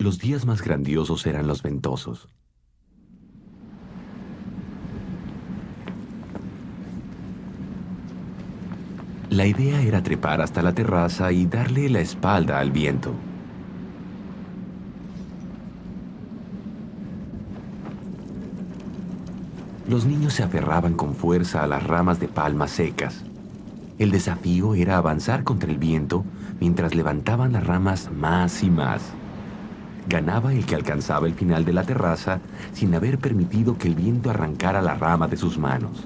Los días más grandiosos eran los ventosos. La idea era trepar hasta la terraza y darle la espalda al viento. Los niños se aferraban con fuerza a las ramas de palmas secas. El desafío era avanzar contra el viento mientras levantaban las ramas más y más. Ganaba el que alcanzaba el final de la terraza sin haber permitido que el viento arrancara la rama de sus manos.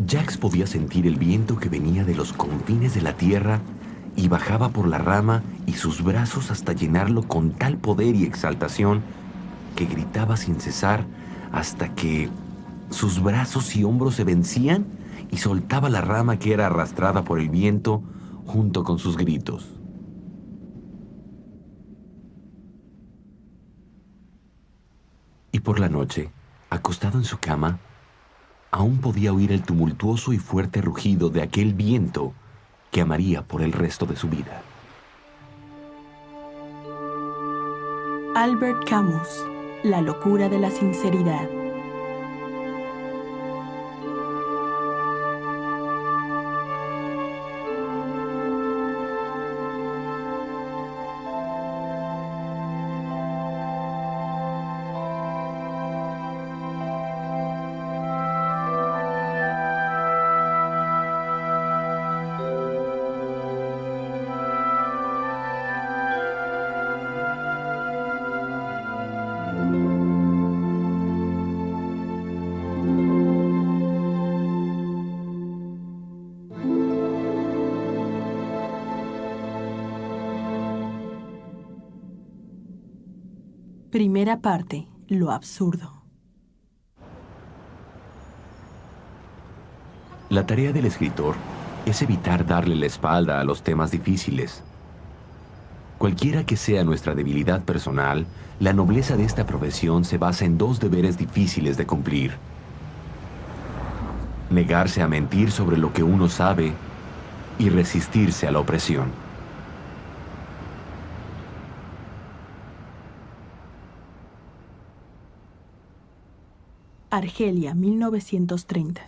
Jax podía sentir el viento que venía de los confines de la tierra y bajaba por la rama y sus brazos hasta llenarlo con tal poder y exaltación que gritaba sin cesar hasta que sus brazos y hombros se vencían y soltaba la rama que era arrastrada por el viento junto con sus gritos. Y por la noche, acostado en su cama, aún podía oír el tumultuoso y fuerte rugido de aquel viento que amaría por el resto de su vida. Albert Camus, La locura de la sinceridad. Primera parte, lo absurdo. La tarea del escritor es evitar darle la espalda a los temas difíciles. Cualquiera que sea nuestra debilidad personal, la nobleza de esta profesión se basa en dos deberes difíciles de cumplir: negarse a mentir sobre lo que uno sabe y resistirse a la opresión. Argelia, 1930.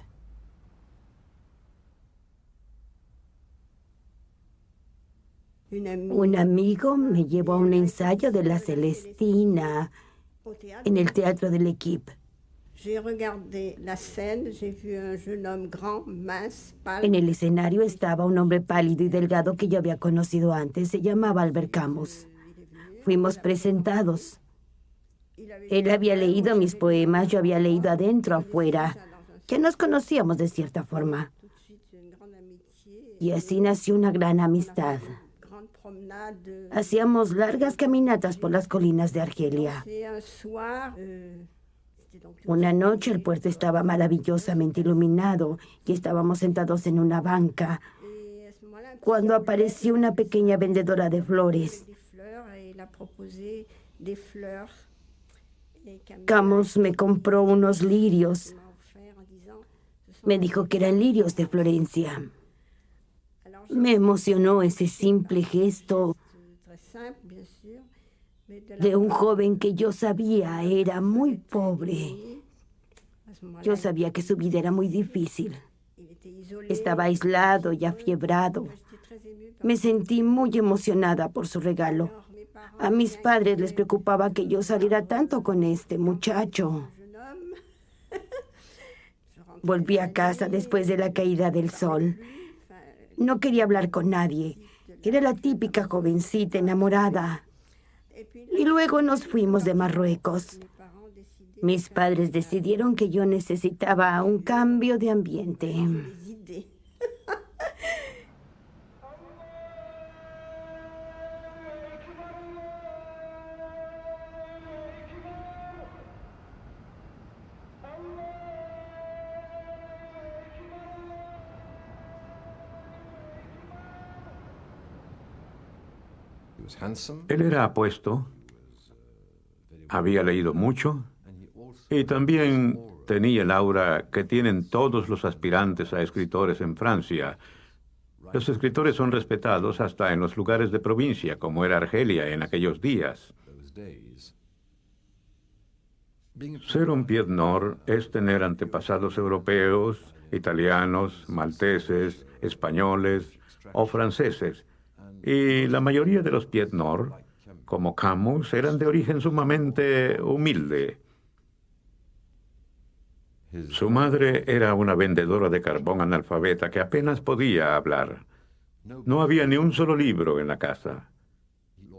Un amigo me llevó a un ensayo de La Celestina en el Teatro de l'Équipe. En el escenario estaba un hombre pálido y delgado que yo había conocido antes. Se llamaba Albert Camus. Fuimos presentados. Él había leído mis poemas, yo había leído Adentro, Afuera. Ya nos conocíamos de cierta forma. Y así nació una gran amistad. Hacíamos largas caminatas por las colinas de Argelia. Una noche el puerto estaba maravillosamente iluminado y estábamos sentados en una banca cuando apareció una pequeña vendedora de flores. Camus me compró unos lirios. Me dijo que eran lirios de Florencia. Me emocionó ese simple gesto de un joven que yo sabía era muy pobre. Yo sabía que su vida era muy difícil. Estaba aislado y afiebrado. Me sentí muy emocionada por su regalo. A mis padres les preocupaba que yo saliera tanto con este muchacho. Volví a casa después de la caída del sol. No quería hablar con nadie. Era la típica jovencita enamorada. Y luego nos fuimos de Marruecos. Mis padres decidieron que yo necesitaba un cambio de ambiente. Él era apuesto, había leído mucho y también tenía el aura que tienen todos los aspirantes a escritores en Francia. Los escritores son respetados hasta en los lugares de provincia, como era Argelia en aquellos días. Ser un Pied Nord es tener antepasados europeos, italianos, malteses, españoles o franceses. Y la mayoría de los Pied Nord, como Camus, eran de origen sumamente humilde. Su madre era una vendedora de carbón analfabeta que apenas podía hablar. No había ni un solo libro en la casa.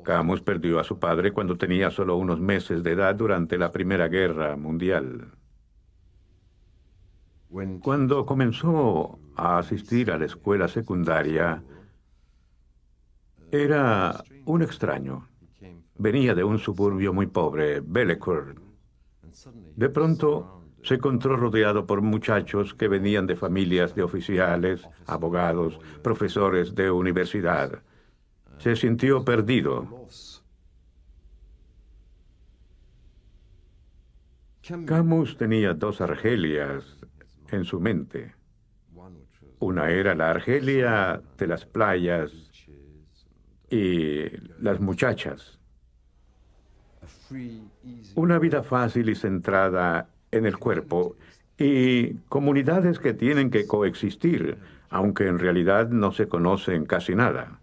Camus perdió a su padre cuando tenía solo unos meses de edad durante la Primera Guerra Mundial. Cuando comenzó a asistir a la escuela secundaria, era un extraño. Venía de un suburbio muy pobre, Bellecourt. De pronto se encontró rodeado por muchachos que venían de familias de oficiales, abogados, profesores de universidad. Se sintió perdido. Camus tenía dos Argelias en su mente. Una era la Argelia de las playas y las muchachas. Una vida fácil y centrada en el cuerpo y comunidades que tienen que coexistir, aunque en realidad no se conocen casi nada.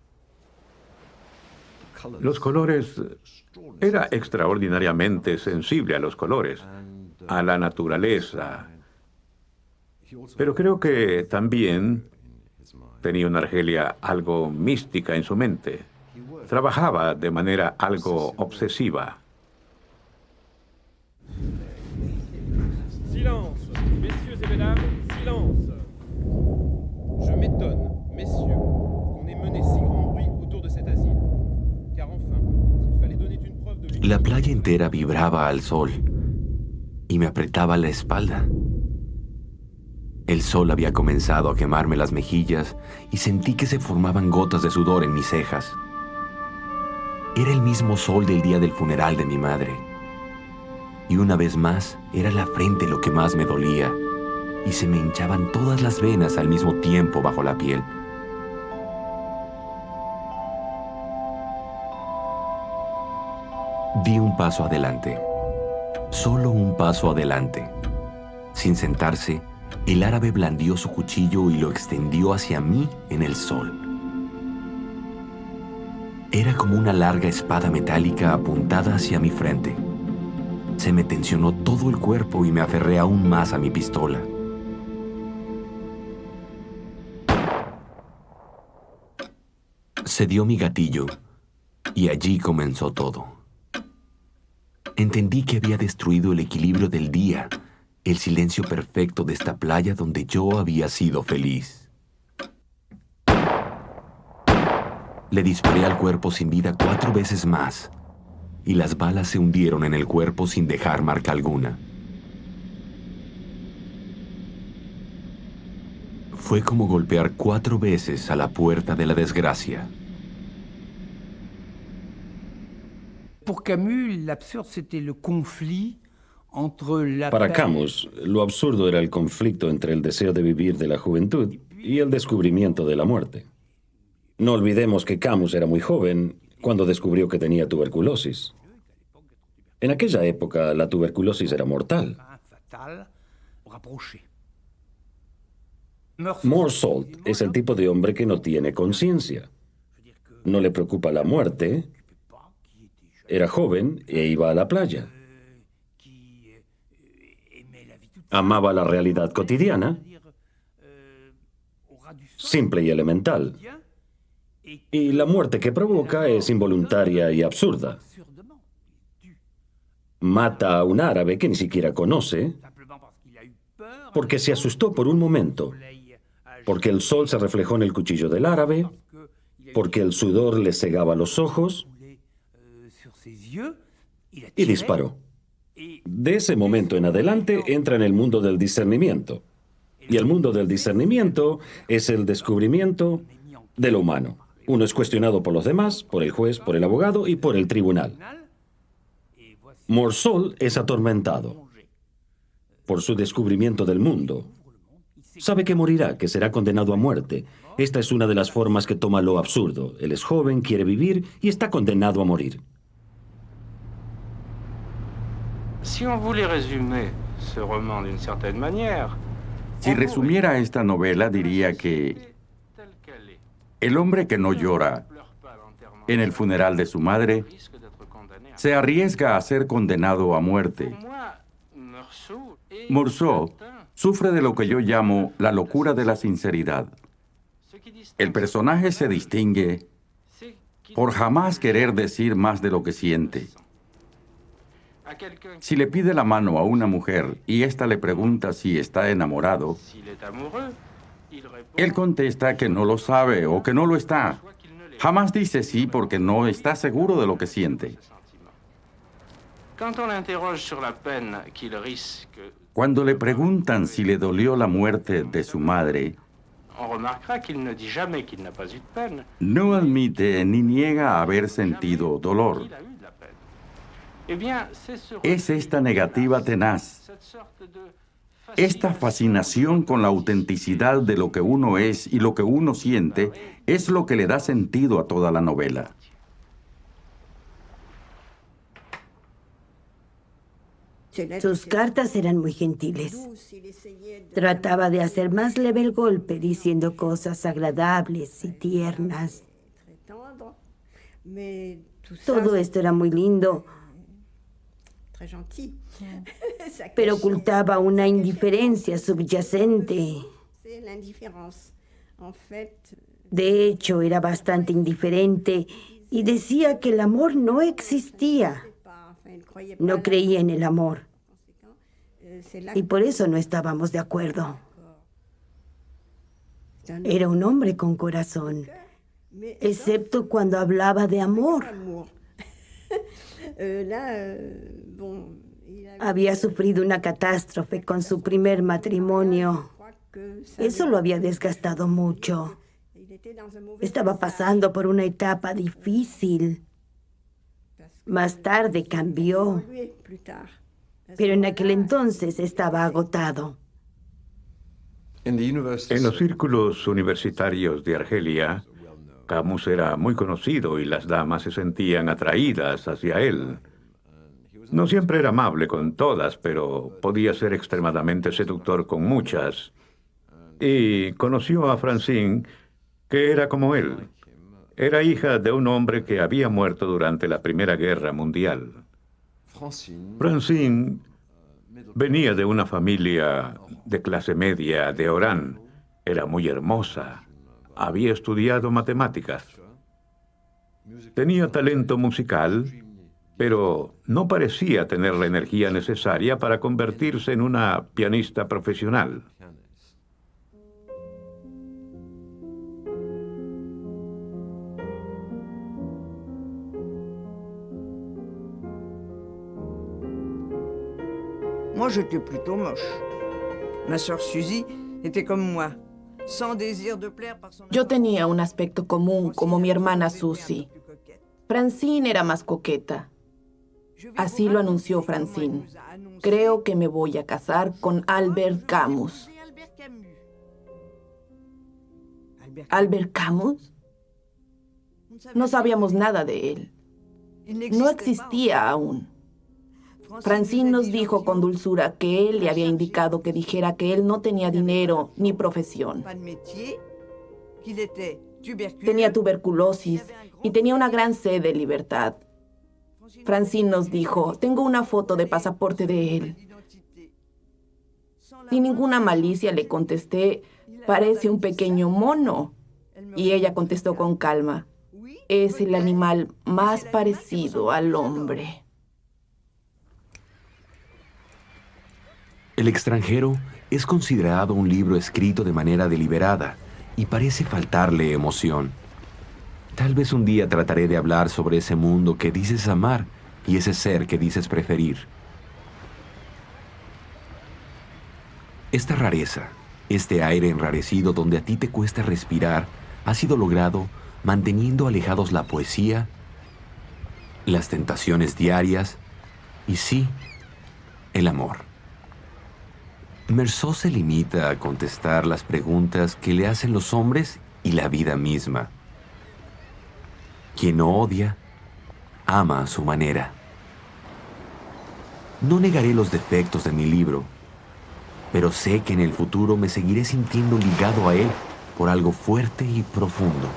Los colores, era extraordinariamente sensible a los colores, a la naturaleza. Pero creo que también tenía una Argelia algo mística en su mente. Trabajaba de manera algo obsesiva. Silence, messieurs et mesdames, silence. Je m'étonne, messieurs, qu'on ait mené si grand bruit autour de cet asile. Car enfin, s'il fallait donner une preuve de... La playa entera vibraba al sol y me apretaba la espalda. El sol había comenzado a quemarme las mejillas y sentí que se formaban gotas de sudor en mis cejas. Era el mismo sol del día del funeral de mi madre. Y una vez más, era la frente lo que más me dolía, y se me hinchaban todas las venas al mismo tiempo bajo la piel. Di un paso adelante, solo un paso adelante. Sin sentarse, el árabe blandió su cuchillo y lo extendió hacia mí en el sol. Era como una larga espada metálica apuntada hacia mi frente. Se me tensionó todo el cuerpo y me aferré aún más a mi pistola. Se dio mi gatillo y allí comenzó todo. Entendí que había destruido el equilibrio del día, el silencio perfecto de esta playa donde yo había sido feliz. Le disparé al cuerpo sin vida 4 veces más, y las balas se hundieron en el cuerpo sin dejar marca alguna. Fue como golpear 4 veces a la puerta de la desgracia. Para Camus, lo absurdo era el conflicto entre el deseo de vivir de la juventud y el descubrimiento de la muerte. No olvidemos que Camus era muy joven cuando descubrió que tenía tuberculosis. En aquella época, la tuberculosis era mortal. Morsault es el tipo de hombre que no tiene conciencia. No le preocupa la muerte. Era joven e iba a la playa. Amaba la realidad cotidiana, simple y elemental. Y la muerte que provoca es involuntaria y absurda. Mata a un árabe que ni siquiera conoce porque se asustó por un momento, porque el sol se reflejó en el cuchillo del árabe, porque el sudor le cegaba los ojos y disparó. De ese momento en adelante entra en el mundo del discernimiento. Y el mundo del discernimiento es el descubrimiento de lo humano. Uno es cuestionado por los demás, por el juez, por el abogado y por el tribunal. Morsault es atormentado por su descubrimiento del mundo. Sabe que morirá, que será condenado a muerte. Esta es una de las formas que toma lo absurdo. Él es joven, quiere vivir y está condenado a morir. Si on voulait résumer ce roman d'une certaine manière, Si resumiera esta novela, diría que telle qu'elle est, el hombre que no llora pleure pas l'enterrement, en el funeral de su madre risque d'être condamné à se arriesga a ser condenado a muerte. Pour moi, Meursault est Morceau atteint. sufre de lo que yo llamo la locura de la sinceridad. Ce qui distingue El personaje se distingue c'est qu'il por jamás querer decir más de lo que siente. à quelqu'un Si le pide la mano a una mujer y ésta le pregunta si está enamorado, s'il est amoureux, il répond él contesta que no lo sabe o que no lo está. soit qu'il ne l'est Jamás dice sí porque no está seguro de lo que siente. pas, ce sentiment. Quand on l'interroge sur la peine qu'il risque, Cuando le preguntan si le dolió la muerte de su madre, on remarquera qu'il ne dit jamais qu'il n'a pas eu de peine. no admite ni niega haber sentido dolor. Il a eu de la peine. Eh bien, c'est ce Es esta negativa tenaz, cette sorte de esta fascinación con la autenticidad de lo que uno es y lo que uno siente, es lo que le da sentido a toda la novela. Sus cartas eran muy gentiles. Trataba de hacer más leve el golpe, diciendo cosas agradables y tiernas. Todo esto era muy lindo, pero ocultaba una indiferencia subyacente. De hecho, era bastante indiferente y decía que el amor no existía. No creía en el amor. Y por eso no estábamos de acuerdo. Era un hombre con corazón, excepto cuando hablaba de amor. Había sufrido una catástrofe con su primer matrimonio. Eso lo había desgastado mucho. Estaba pasando por una etapa difícil. Más tarde cambió, pero en aquel entonces estaba agotado. En los círculos universitarios de Argelia, Camus era muy conocido y las damas se sentían atraídas hacia él. No siempre era amable con todas, pero podía ser extremadamente seductor con muchas. Y conoció a Francine, que era como él. Era hija de un hombre que había muerto durante la Primera Guerra Mundial. Francine venía de una familia de clase media de Orán. Era muy hermosa. Había estudiado matemáticas. Tenía talento musical, pero no parecía tener la energía necesaria para convertirse en una pianista profesional. Moi, j'étais plutôt moche. Ma sœur Suzy était comme moi, sans désir de plaire par son... Yo tenía un aspecto común como mi hermana Susie. Francine era más coqueta. Así lo anunció Francine. Creo que me voy a casar con Albert Camus. ¿Albert Camus? No sabíamos nada de él. No existía aún. Francine nos dijo con dulzura que él le había indicado que dijera que él no tenía dinero ni profesión. Tenía tuberculosis y tenía una gran sed de libertad. Francine nos dijo, tengo una foto de pasaporte de él. Sin ninguna malicia le contesté, parece un pequeño mono. Y ella contestó con calma, es el animal más parecido al hombre. El extranjero es considerado un libro escrito de manera deliberada y parece faltarle emoción. Tal vez un día trataré de hablar sobre ese mundo que dices amar y ese ser que dices preferir. Esta rareza, este aire enrarecido donde a ti te cuesta respirar, ha sido logrado manteniendo alejados la poesía, las tentaciones diarias y sí, el amor. Meursault se limita a contestar las preguntas que le hacen los hombres y la vida misma. Quien no odia, ama a su manera. No negaré los defectos de mi libro, pero sé que en el futuro me seguiré sintiendo ligado a él por algo fuerte y profundo.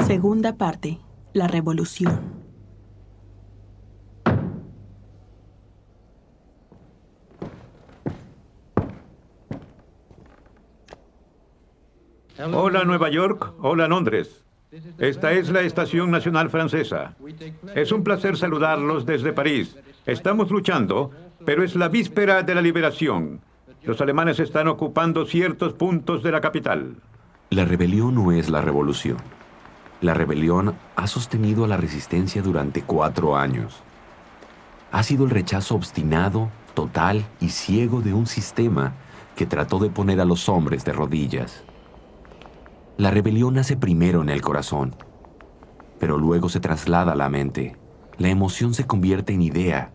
Segunda parte. La revolución. Hola Nueva York, hola Londres. Esta es la Estación Nacional Francesa. Es un placer saludarlos desde París. Estamos luchando, pero es la víspera de la liberación. Los alemanes están ocupando ciertos puntos de la capital. La rebelión no es la revolución. La rebelión ha sostenido a la resistencia durante 4 años. Ha sido el rechazo obstinado, total y ciego de un sistema que trató de poner a los hombres de rodillas. La rebelión nace primero en el corazón, pero luego se traslada a la mente. La emoción se convierte en idea.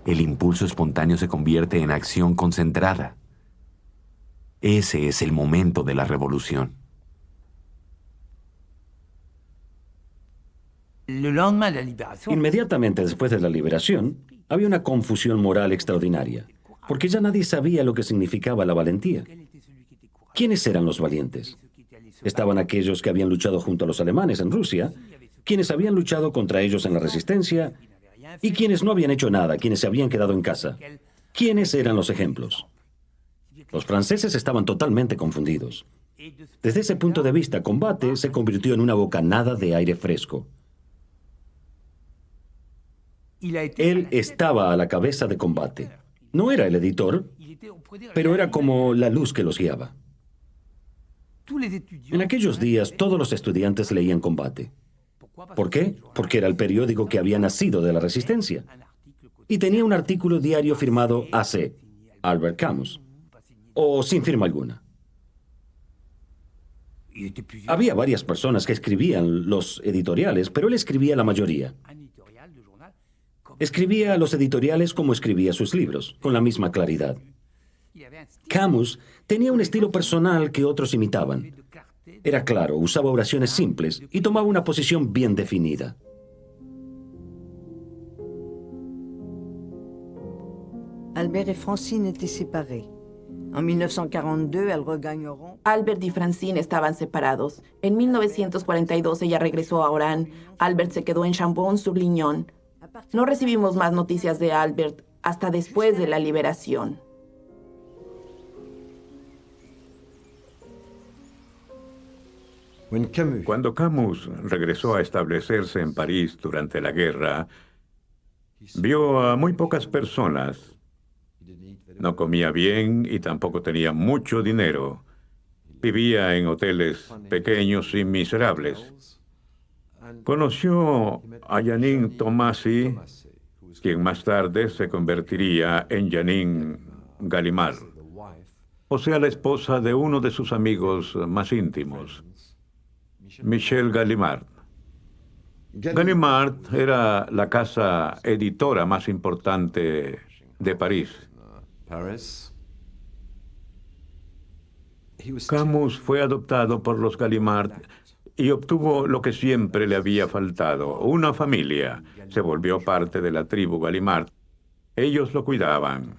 El impulso espontáneo se convierte en acción concentrada. Ese es el momento de la revolución. Inmediatamente después de la liberación, había una confusión moral extraordinaria, porque ya nadie sabía lo que significaba la valentía. ¿Quiénes eran los valientes? Estaban aquellos que habían luchado junto a los alemanes en Rusia, quienes habían luchado contra ellos en la resistencia, y quienes no habían hecho nada, quienes se habían quedado en casa. ¿Quiénes eran los ejemplos? Los franceses estaban totalmente confundidos. Desde ese punto de vista, Combate se convirtió en una bocanada de aire fresco. Él estaba a la cabeza de Combate. No era el editor, pero era como la luz que los guiaba. En aquellos días, todos los estudiantes leían Combate. ¿Por qué? Porque era el periódico que había nacido de la resistencia. Y tenía un artículo diario firmado AC, Albert Camus, o sin firma alguna. Había varias personas que escribían los editoriales, pero él escribía la mayoría. Escribía los editoriales como escribía sus libros, con la misma claridad. Camus tenía un estilo personal que otros imitaban. Era claro, usaba oraciones simples y tomaba una posición bien definida. Albert et Francine étaient séparés. En 1942, elles regagneront. Albert y Francine estaban separados. En 1942 ella regresó a Oran. Albert se quedó en Chambon-sur-Lignon. No recibimos más noticias de Albert hasta después de la liberación. Cuando Camus regresó a establecerse en París durante la guerra, vio a muy pocas personas. No comía bien y tampoco tenía mucho dinero. Vivía en hoteles pequeños y miserables. Conoció a Janine Tomasi, quien más tarde se convertiría en Janine Gallimard, o sea, la esposa de uno de sus amigos más íntimos, Michel Gallimard. Gallimard era la casa editora más importante de París. Camus fue adoptado por los Gallimard y obtuvo lo que siempre le había faltado, una familia. Se volvió parte de la tribu Gallimard. Ellos lo cuidaban.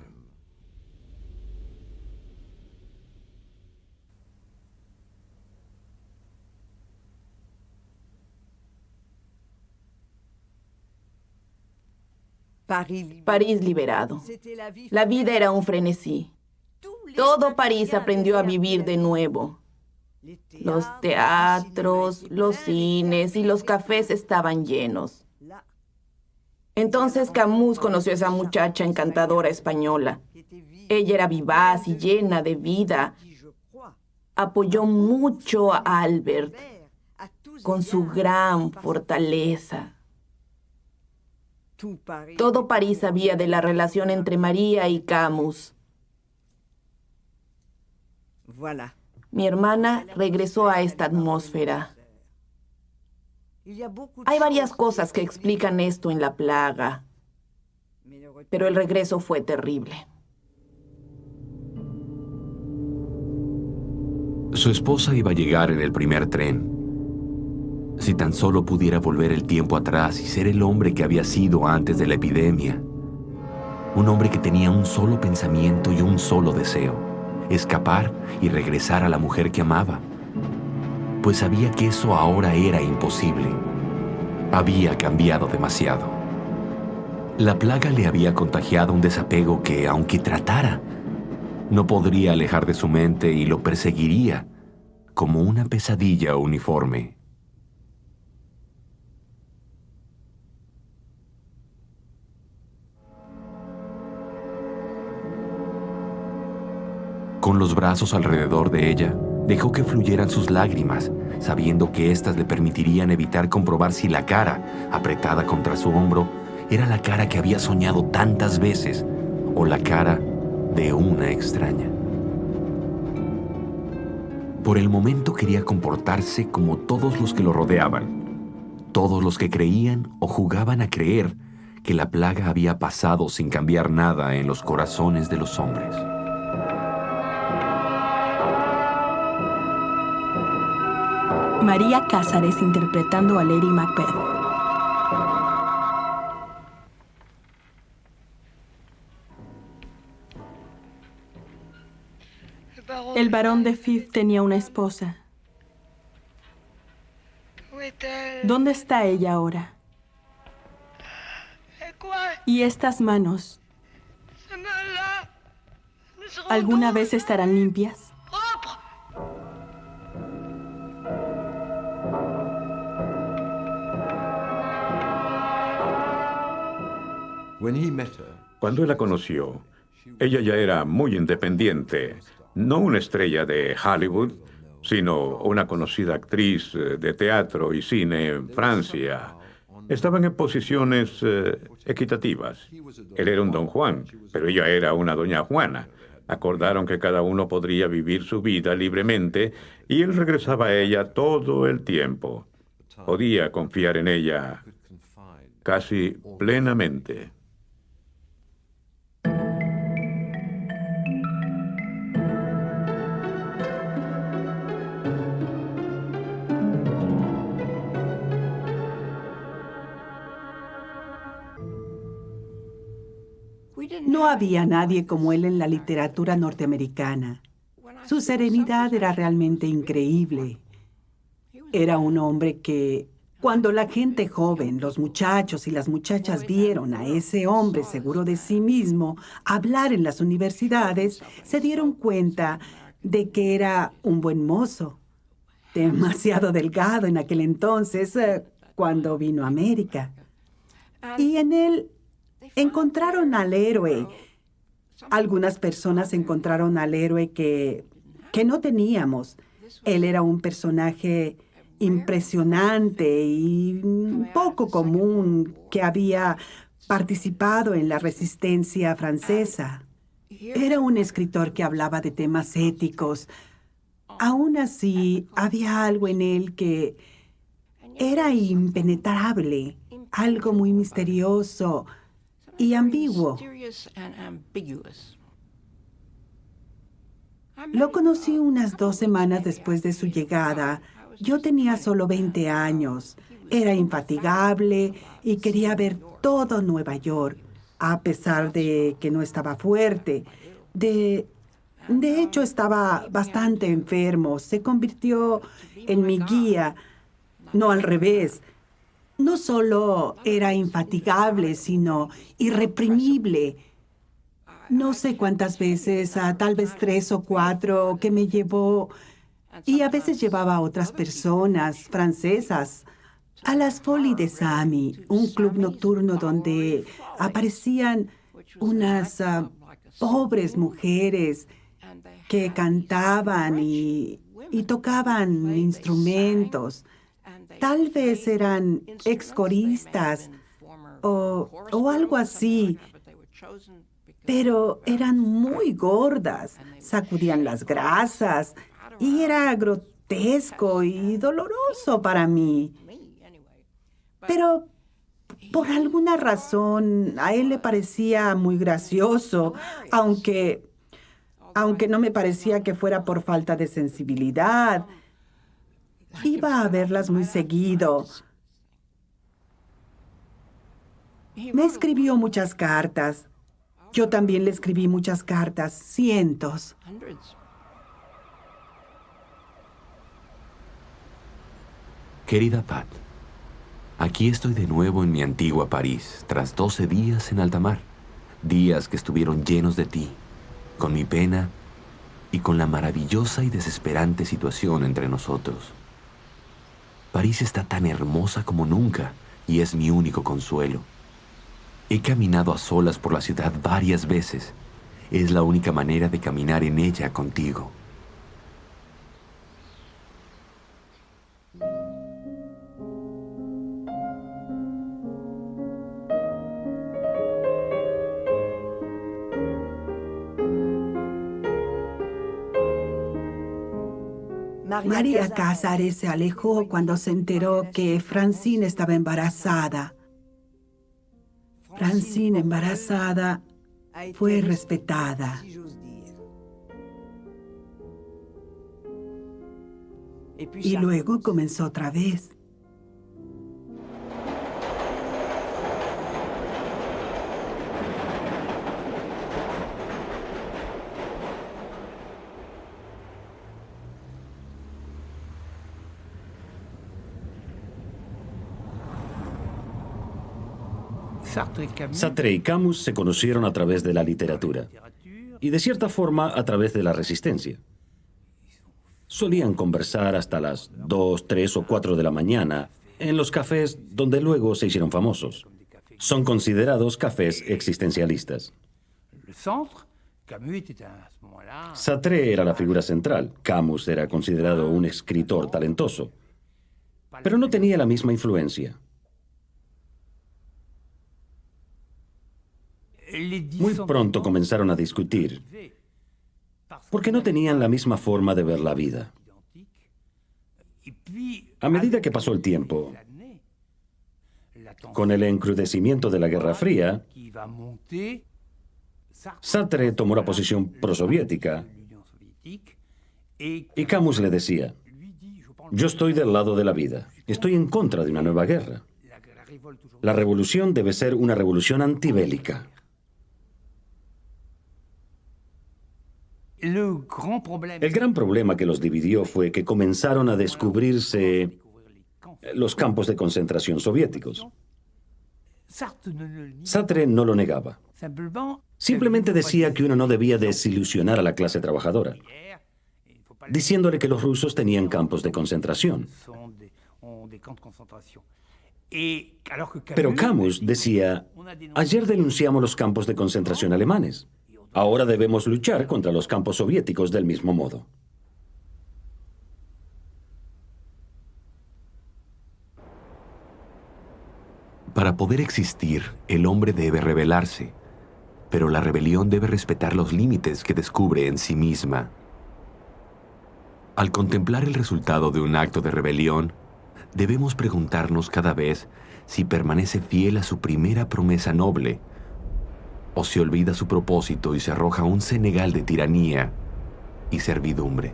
París liberado. La vida era un frenesí. Todo París aprendió a vivir de nuevo. Los teatros, los cines y los cafés estaban llenos. Entonces Camus conoció a esa muchacha encantadora española. Ella era vivaz y llena de vida. Apoyó mucho a Albert con su gran fortaleza. Todo París sabía de la relación entre María y Camus. Mi hermana regresó a esta atmósfera. Hay varias cosas que explican esto en la plaga, pero el regreso fue terrible. Su esposa iba a llegar en el primer tren. Si tan solo pudiera volver el tiempo atrás y ser el hombre que había sido antes de la epidemia. Un hombre que tenía un solo pensamiento y un solo deseo: escapar y regresar a la mujer que amaba. Pues sabía que eso ahora era imposible. Había cambiado demasiado. La plaga le había contagiado un desapego que, aunque tratara, no podría alejar de su mente y lo perseguiría como una pesadilla uniforme. Con los brazos alrededor de ella, dejó que fluyeran sus lágrimas, sabiendo que éstas le permitirían evitar comprobar si la cara, apretada contra su hombro, era la cara que había soñado tantas veces o la cara de una extraña. Por el momento quería comportarse como todos los que lo rodeaban, todos los que creían o jugaban a creer que la plaga había pasado sin cambiar nada en los corazones de los hombres. María Cázares interpretando a Lady Macbeth. El barón de Fife tenía una esposa. ¿Dónde está ella ahora? ¿Y estas manos? ¿Alguna vez estarán limpias? Cuando él la conoció, ella ya era muy independiente, no una estrella de Hollywood, sino una conocida actriz de teatro y cine en Francia. Estaban en posiciones equitativas. Él era un don Juan, pero ella era una doña Juana. Acordaron que cada uno podría vivir su vida libremente y él regresaba a ella todo el tiempo. Podía confiar en ella casi plenamente. No había nadie como él en la literatura norteamericana. Su serenidad era realmente increíble. Era un hombre que, cuando la gente joven, los muchachos y las muchachas vieron a ese hombre seguro de sí mismo hablar en las universidades, se dieron cuenta de que era un buen mozo. Demasiado delgado en aquel entonces, cuando vino a América. Y en él encontraron al héroe. Algunas personas encontraron al héroe que no teníamos. Él era un personaje impresionante y poco común que había participado en la resistencia francesa. Era un escritor que hablaba de temas éticos. Aún así, había algo en él que era impenetrable, algo muy misterioso y ambiguo. Lo conocí unas 2 semanas después de su llegada. Yo tenía solo 20 años. Era infatigable y quería ver todo Nueva York, a pesar de que no estaba fuerte. De hecho, estaba bastante enfermo. Se convirtió en mi guía, no al revés. No solo era infatigable, sino irreprimible. No sé cuántas veces, tal vez 3 o 4, que me llevó, y a veces llevaba a otras personas francesas, a las Folies de Samy, un club nocturno donde aparecían unas pobres mujeres que cantaban y tocaban instrumentos. Tal vez eran excoristas o algo así, pero eran muy gordas, sacudían las grasas Y era grotesco y doloroso para mí. Pero por alguna razón a él le parecía muy gracioso, aunque no me parecía que fuera por falta de sensibilidad. Iba a verlas muy seguido. Me escribió muchas cartas. Yo también le escribí muchas cartas, cientos. Querida Pat, aquí estoy de nuevo en mi antigua París, tras 12 días en alta mar. Días que estuvieron llenos de ti, con mi pena y con la maravillosa y desesperante situación entre nosotros. París está tan hermosa como nunca y es mi único consuelo. He caminado a solas por la ciudad varias veces. Es la única manera de caminar en ella contigo. María Cázares se alejó cuando se enteró que Francine estaba embarazada. Francine, embarazada, fue respetada. Y luego comenzó otra vez. Sartre y Camus se conocieron a través de la literatura y de cierta forma a través de la resistencia. Solían conversar hasta las 2, 3 o 4 de la mañana en los cafés donde luego se hicieron famosos. Son considerados cafés existencialistas. Sartre era la figura central. Camus era considerado un escritor talentoso, pero no tenía la misma influencia. Muy pronto comenzaron a discutir, porque no tenían la misma forma de ver la vida. A medida que pasó el tiempo, con el encrudecimiento de la Guerra Fría, Sartre tomó la posición prosoviética y Camus le decía: yo estoy del lado de la vida, estoy en contra de una nueva guerra. La revolución debe ser una revolución antibélica. El gran problema que los dividió fue que comenzaron a descubrirse los campos de concentración soviéticos. Sartre no lo negaba. Simplemente decía que uno no debía desilusionar a la clase trabajadora, diciéndole que los rusos tenían campos de concentración. Pero Camus decía: ayer denunciamos los campos de concentración alemanes. Ahora debemos luchar contra los campos soviéticos del mismo modo. Para poder existir, el hombre debe rebelarse, pero la rebelión debe respetar los límites que descubre en sí misma. Al contemplar el resultado de un acto de rebelión, debemos preguntarnos cada vez si permanece fiel a su primera promesa noble, o se olvida su propósito y se arroja a un cenagal de tiranía y servidumbre.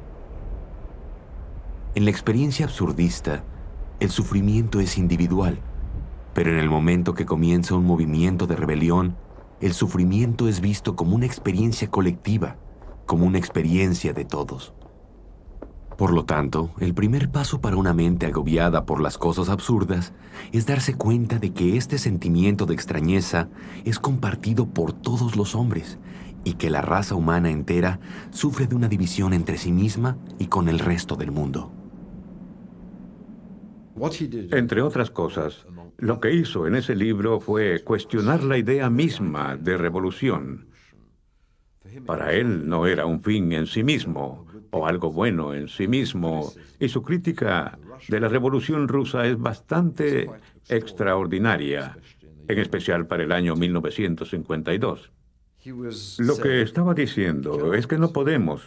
En la experiencia absurdista, el sufrimiento es individual, pero en el momento que comienza un movimiento de rebelión, el sufrimiento es visto como una experiencia colectiva, como una experiencia de todos. Por lo tanto, el primer paso para una mente agobiada por las cosas absurdas es darse cuenta de que este sentimiento de extrañeza es compartido por todos los hombres y que la raza humana entera sufre de una división entre sí misma y con el resto del mundo. Entre otras cosas, lo que hizo en ese libro fue cuestionar la idea misma de revolución. Para él no era un fin en sí mismo, o algo bueno en sí mismo, y su crítica de la Revolución Rusa es bastante extraordinaria, en especial para el año 1952. Lo que estaba diciendo es que no podemos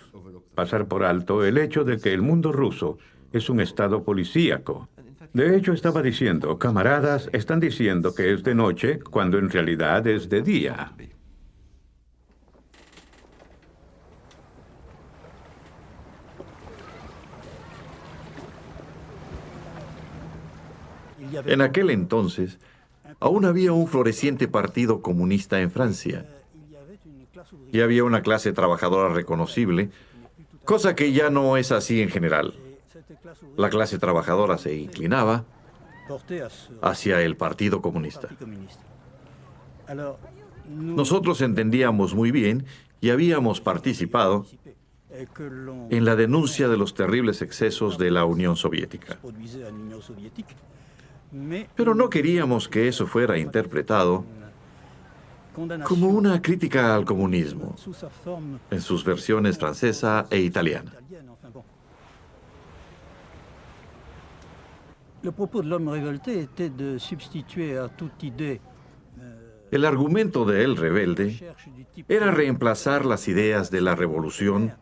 pasar por alto el hecho de que el mundo ruso es un estado policíaco. De hecho, estaba diciendo, camaradas, están diciendo que es de noche cuando en realidad es de día. En aquel entonces, aún había un floreciente partido comunista en Francia. Y había una clase trabajadora reconocible, cosa que ya no es así en general. La clase trabajadora se inclinaba hacia el Partido Comunista. Nosotros entendíamos muy bien y habíamos participado en la denuncia de los terribles excesos de la Unión Soviética. Pero no queríamos que eso fuera interpretado como una crítica al comunismo, en sus versiones francesa e italiana. El argumento de El Rebelde era reemplazar las ideas de la revolución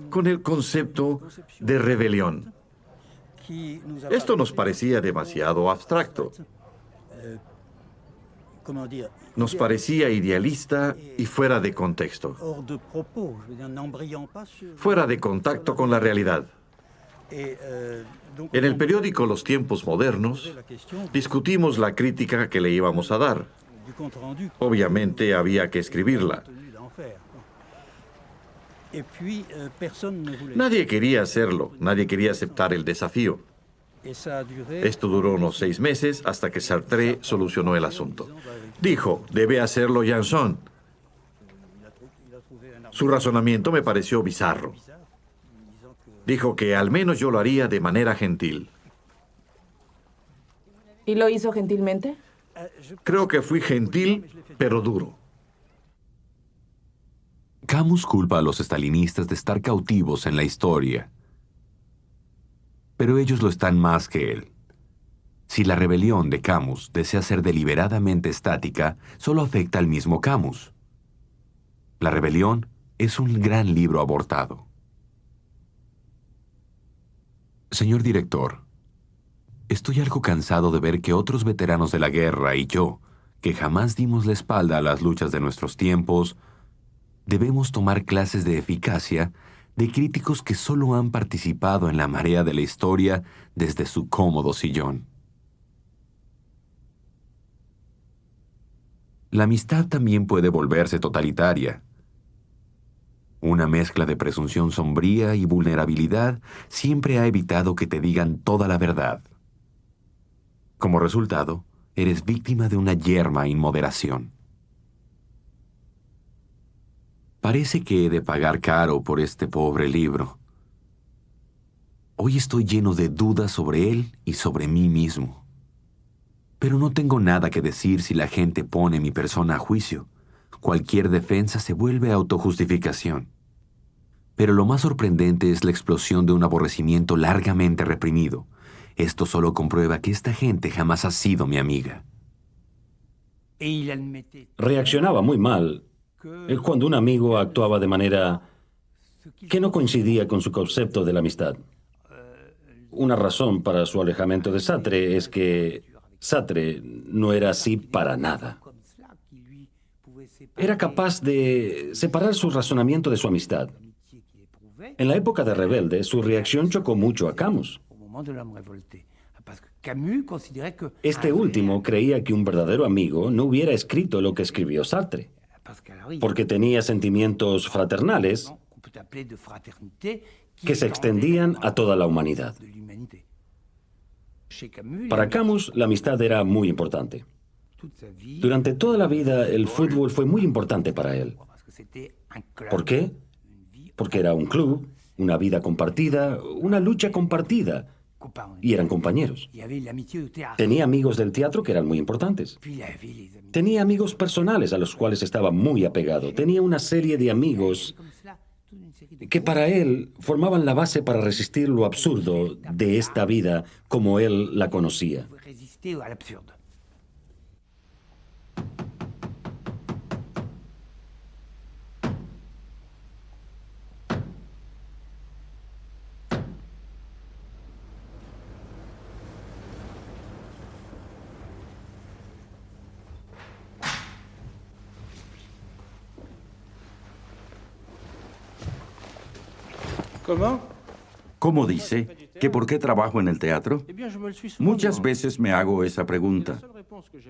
con el concepto de rebelión. Esto nos parecía demasiado abstracto. Nos parecía idealista y fuera de contexto. Fuera de contacto con la realidad. En el periódico Los Tiempos Modernos, discutimos la crítica que le íbamos a dar. Obviamente había que escribirla. Nadie quería hacerlo, nadie quería aceptar el desafío. Esto duró unos 6 meses hasta que Sartre solucionó el asunto. Dijo, debe hacerlo Janson. Su razonamiento me pareció bizarro. Dijo que al menos yo lo haría de manera gentil. ¿Y lo hizo gentilmente? Creo que fui gentil, pero duro. Camus culpa a los estalinistas de estar cautivos en la historia. Pero ellos lo están más que él. Si la rebelión de Camus desea ser deliberadamente estática, solo afecta al mismo Camus. La rebelión es un gran libro abortado. Señor director, estoy algo cansado de ver que otros veteranos de la guerra y yo, que jamás dimos la espalda a las luchas de nuestros tiempos, debemos tomar clases de eficacia de críticos que solo han participado en la marea de la historia desde su cómodo sillón. La amistad también puede volverse totalitaria. Una mezcla de presunción sombría y vulnerabilidad siempre ha evitado que te digan toda la verdad. Como resultado, eres víctima de una yerma inmoderación. Parece que he de pagar caro por este pobre libro. Hoy estoy lleno de dudas sobre él y sobre mí mismo. Pero no tengo nada que decir si la gente pone mi persona a juicio. Cualquier defensa se vuelve autojustificación. Pero lo más sorprendente es la explosión de un aborrecimiento largamente reprimido. Esto solo comprueba que esta gente jamás ha sido mi amiga. Reaccionaba muy mal cuando un amigo actuaba de manera que no coincidía con su concepto de la amistad. Una razón para su alejamiento de Sartre es que Sartre no era así para nada. Era capaz de separar su razonamiento de su amistad. En la época de Rebelde, su reacción chocó mucho a Camus. Este último creía que un verdadero amigo no hubiera escrito lo que escribió Sartre, porque tenía sentimientos fraternales que se extendían a toda la humanidad. Para Camus, la amistad era muy importante. Durante toda la vida, el fútbol fue muy importante para él. ¿Por qué? Porque era un club, una vida compartida, una lucha compartida, y eran compañeros. Tenía amigos del teatro que eran muy importantes. Tenía amigos personales a los cuales estaba muy apegado. Tenía una serie de amigos que para él formaban la base para resistir lo absurdo de esta vida como él la conocía. ¿Cómo dice? ¿Que por qué trabajo en el teatro? Muchas veces me hago esa pregunta.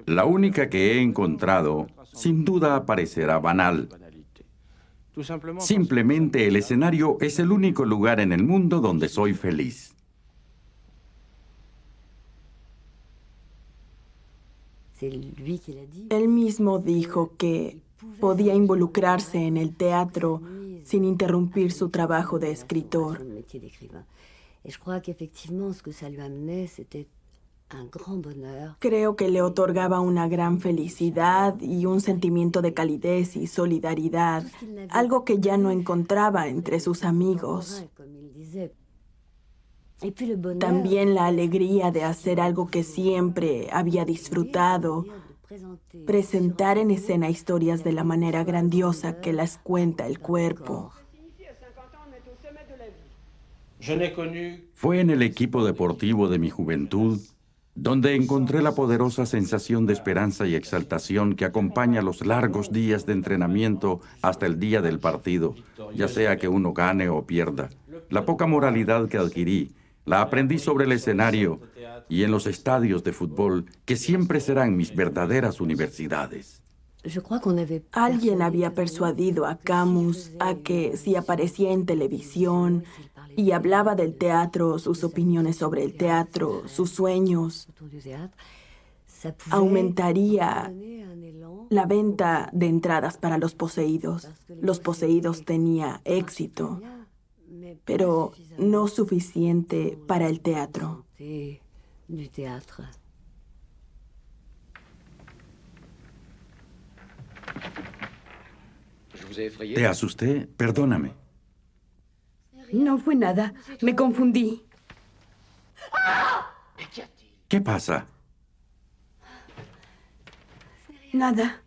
La única que he encontrado, sin duda, parecerá banal. Simplemente el escenario es el único lugar en el mundo donde soy feliz. Él mismo dijo que podía involucrarse en el teatro sin interrumpir su trabajo de escritor. Creo que le otorgaba una gran felicidad y un sentimiento de calidez y solidaridad, algo que ya no encontraba entre sus amigos. También la alegría de hacer algo que siempre había disfrutado, presentar en escena historias de la manera grandiosa que las cuenta el cuerpo. Fue en el equipo deportivo de mi juventud donde encontré la poderosa sensación de esperanza y exaltación que acompaña los largos días de entrenamiento hasta el día del partido, ya sea que uno gane o pierda. La poca moralidad que adquirí la aprendí sobre el escenario y en los estadios de fútbol, que siempre serán mis verdaderas universidades. Alguien había persuadido a Camus a que si aparecía en televisión y hablaba del teatro, sus opiniones sobre el teatro, sus sueños, aumentaría la venta de entradas para Los Poseídos. Los Poseídos tenía éxito, pero no suficiente para el teatro. ¿Te asusté? Perdóname. No fue nada. Me confundí. ¿Qué pasa? Nada.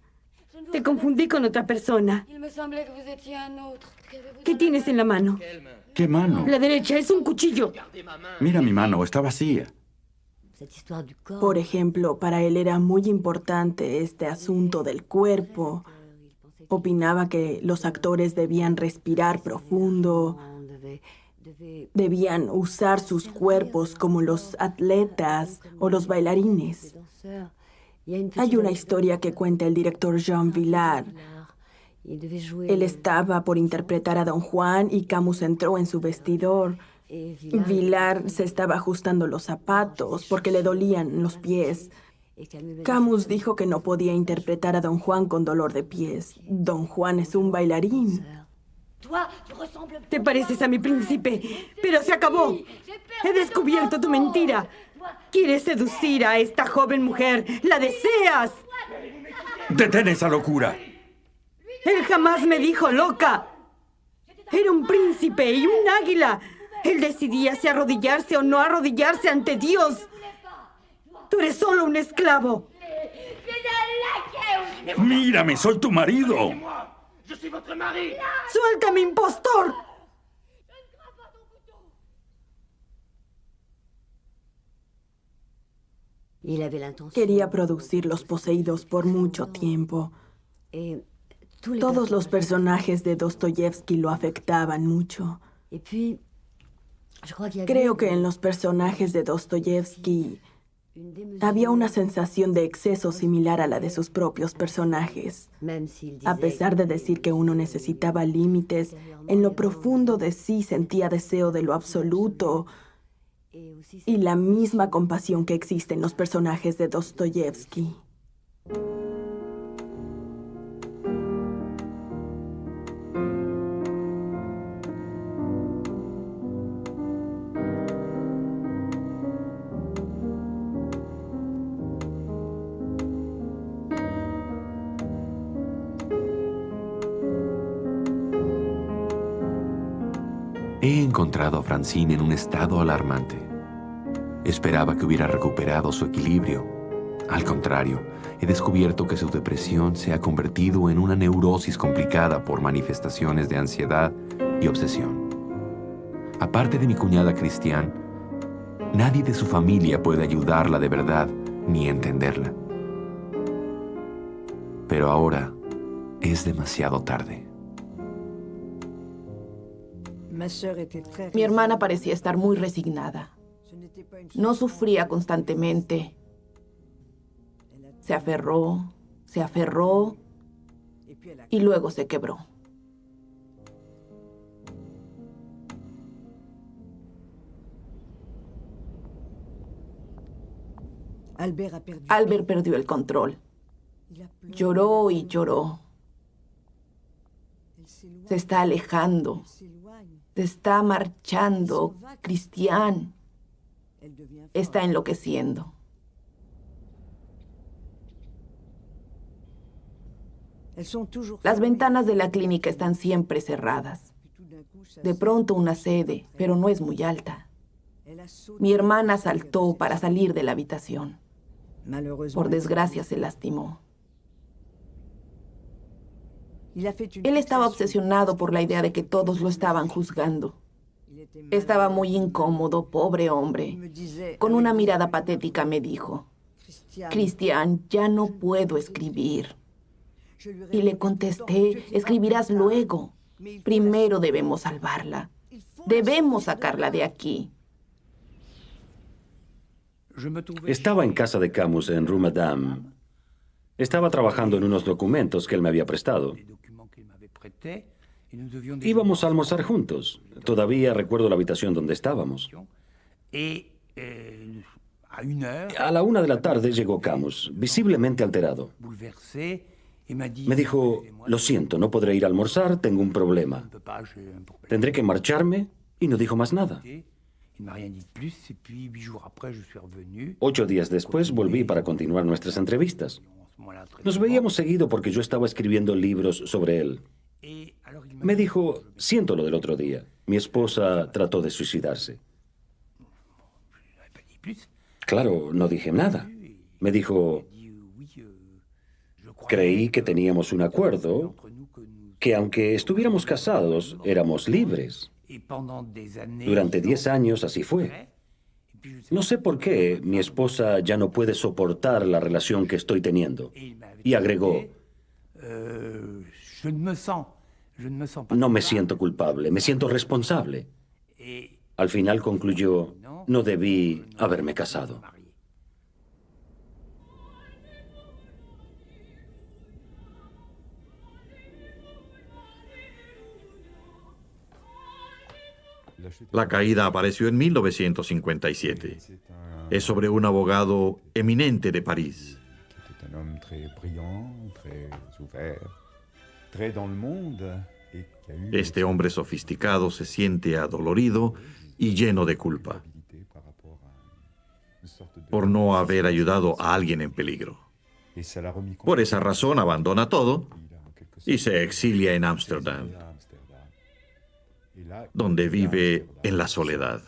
Te confundí con otra persona. ¿Qué tienes en la mano? ¿Qué mano? La derecha es un cuchillo. Mira mi mano, está vacía. Por ejemplo, para él era muy importante este asunto del cuerpo. Opinaba que los actores debían respirar profundo, debían usar sus cuerpos como los atletas o los bailarines. Hay una historia que cuenta el director Jean Vilar. Él estaba por interpretar a Don Juan y Camus entró en su vestidor. Vilar se estaba ajustando los zapatos porque le dolían los pies. Camus dijo que no podía interpretar a Don Juan con dolor de pies. Don Juan es un bailarín. Te pareces a mi príncipe, pero se acabó. He descubierto tu mentira. Quieres seducir a esta joven mujer. ¡La deseas! ¡Detén esa locura! Él jamás me dijo loca. Era un príncipe y un águila. Él decidía si arrodillarse o no arrodillarse ante Dios. Tú eres solo un esclavo. ¡Mírame, soy tu marido! ¡Suéltame, impostor! Quería producir Los Poseídos por mucho tiempo. Todos los personajes de Dostoyevsky lo afectaban mucho. Creo que en los personajes de Dostoyevsky había una sensación de exceso similar a la de sus propios personajes. A pesar de decir que uno necesitaba límites, en lo profundo de sí sentía deseo de lo absoluto y la misma compasión que existe en los personajes de Dostoyevsky. He encontrado a Francine en un estado alarmante. Esperaba que hubiera recuperado su equilibrio. Al contrario, he descubierto que su depresión se ha convertido en una neurosis complicada por manifestaciones de ansiedad y obsesión. Aparte de mi cuñada Christiane, nadie de su familia puede ayudarla de verdad ni entenderla. Pero ahora es demasiado tarde. Mi hermana parecía estar muy resignada. No sufría constantemente. Se aferró y luego se quebró. Albert perdió el control. Lloró y lloró. Se está alejando. Se está marchando. Christian está enloqueciendo. Las ventanas de la clínica están siempre cerradas. De pronto una cede, pero no es muy alta. Mi hermana saltó para salir de la habitación. Por desgracia se lastimó. Él estaba obsesionado por la idea de que todos lo estaban juzgando. Estaba muy incómodo, pobre hombre. Con una mirada patética me dijo, Christian, ya no puedo escribir. Y le contesté, escribirás luego. Primero debemos salvarla. Debemos sacarla de aquí. Estaba en casa de Camus en Rue Madame. Estaba trabajando en unos documentos que él me había prestado. Íbamos a almorzar juntos. Todavía recuerdo la habitación donde estábamos. A la 1 de la tarde llegó Camus, visiblemente alterado. Me dijo, lo siento, no podré ir a almorzar, tengo un problema. Tendré que marcharme, y no dijo más nada. 8 días después volví para continuar nuestras entrevistas. Nos veíamos seguido porque yo estaba escribiendo libros sobre él. Me dijo, siento lo del otro día. Mi esposa trató de suicidarse. Claro, no dije nada. Me dijo, creí que teníamos un acuerdo, que aunque estuviéramos casados, éramos libres. Durante 10 años así fue. No sé por qué mi esposa ya no puede soportar la relación que estoy teniendo. Y agregó, no me siento culpable, me siento responsable. Al final concluyó, no debí haberme casado. La caída apareció en 1957. Es sobre un abogado eminente de París. Este hombre sofisticado se siente adolorido y lleno de culpa por no haber ayudado a alguien en peligro. Por esa razón abandona todo y se exilia en Ámsterdam, donde vive en la soledad.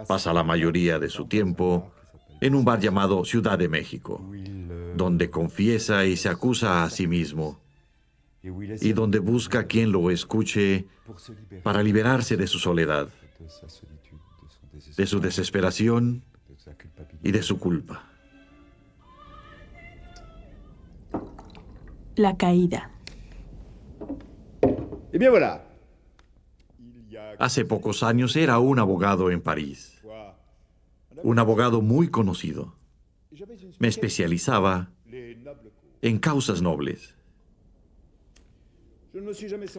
Pasa la mayoría de su tiempo en un bar llamado Ciudad de México, donde confiesa y se acusa a sí mismo, y donde busca quien lo escuche para liberarse de su soledad, de su desesperación y de su culpa. La caída. Y bien, voilà. Hace pocos años era un abogado en París. Un abogado muy conocido. Me especializaba en causas nobles.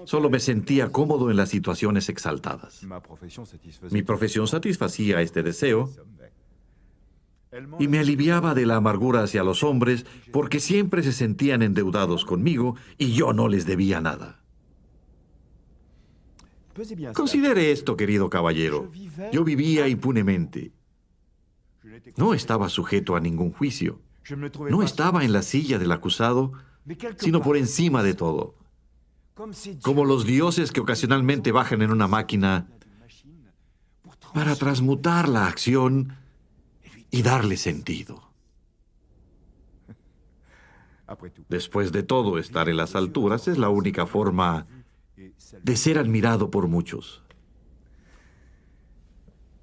Solo me sentía cómodo en las situaciones exaltadas. Mi profesión satisfacía este deseo y me aliviaba de la amargura hacia los hombres porque siempre se sentían endeudados conmigo y yo no les debía nada. Considere esto, querido caballero. Yo vivía impunemente. No estaba sujeto a ningún juicio. No estaba en la silla del acusado, sino por encima de todo. Como los dioses que ocasionalmente bajan en una máquina para transmutar la acción y darle sentido. Después de todo, estar en las alturas es la única forma de ser admirado por muchos.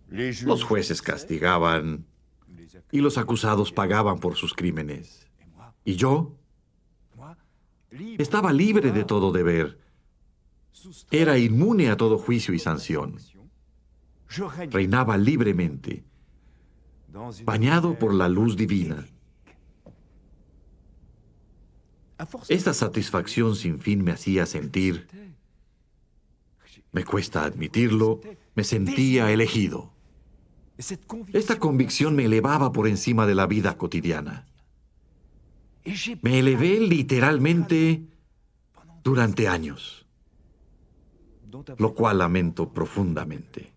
Los jueces castigaban y los acusados pagaban por sus crímenes. Y yo estaba libre de todo deber, Era inmune a todo juicio y sanción. Reinaba libremente, bañado por la luz divina. Esta satisfacción sin fin me hacía sentir, me cuesta admitirlo, me sentía elegido. Esta convicción me elevaba por encima de la vida cotidiana. Me elevé literalmente durante años, lo cual lamento profundamente.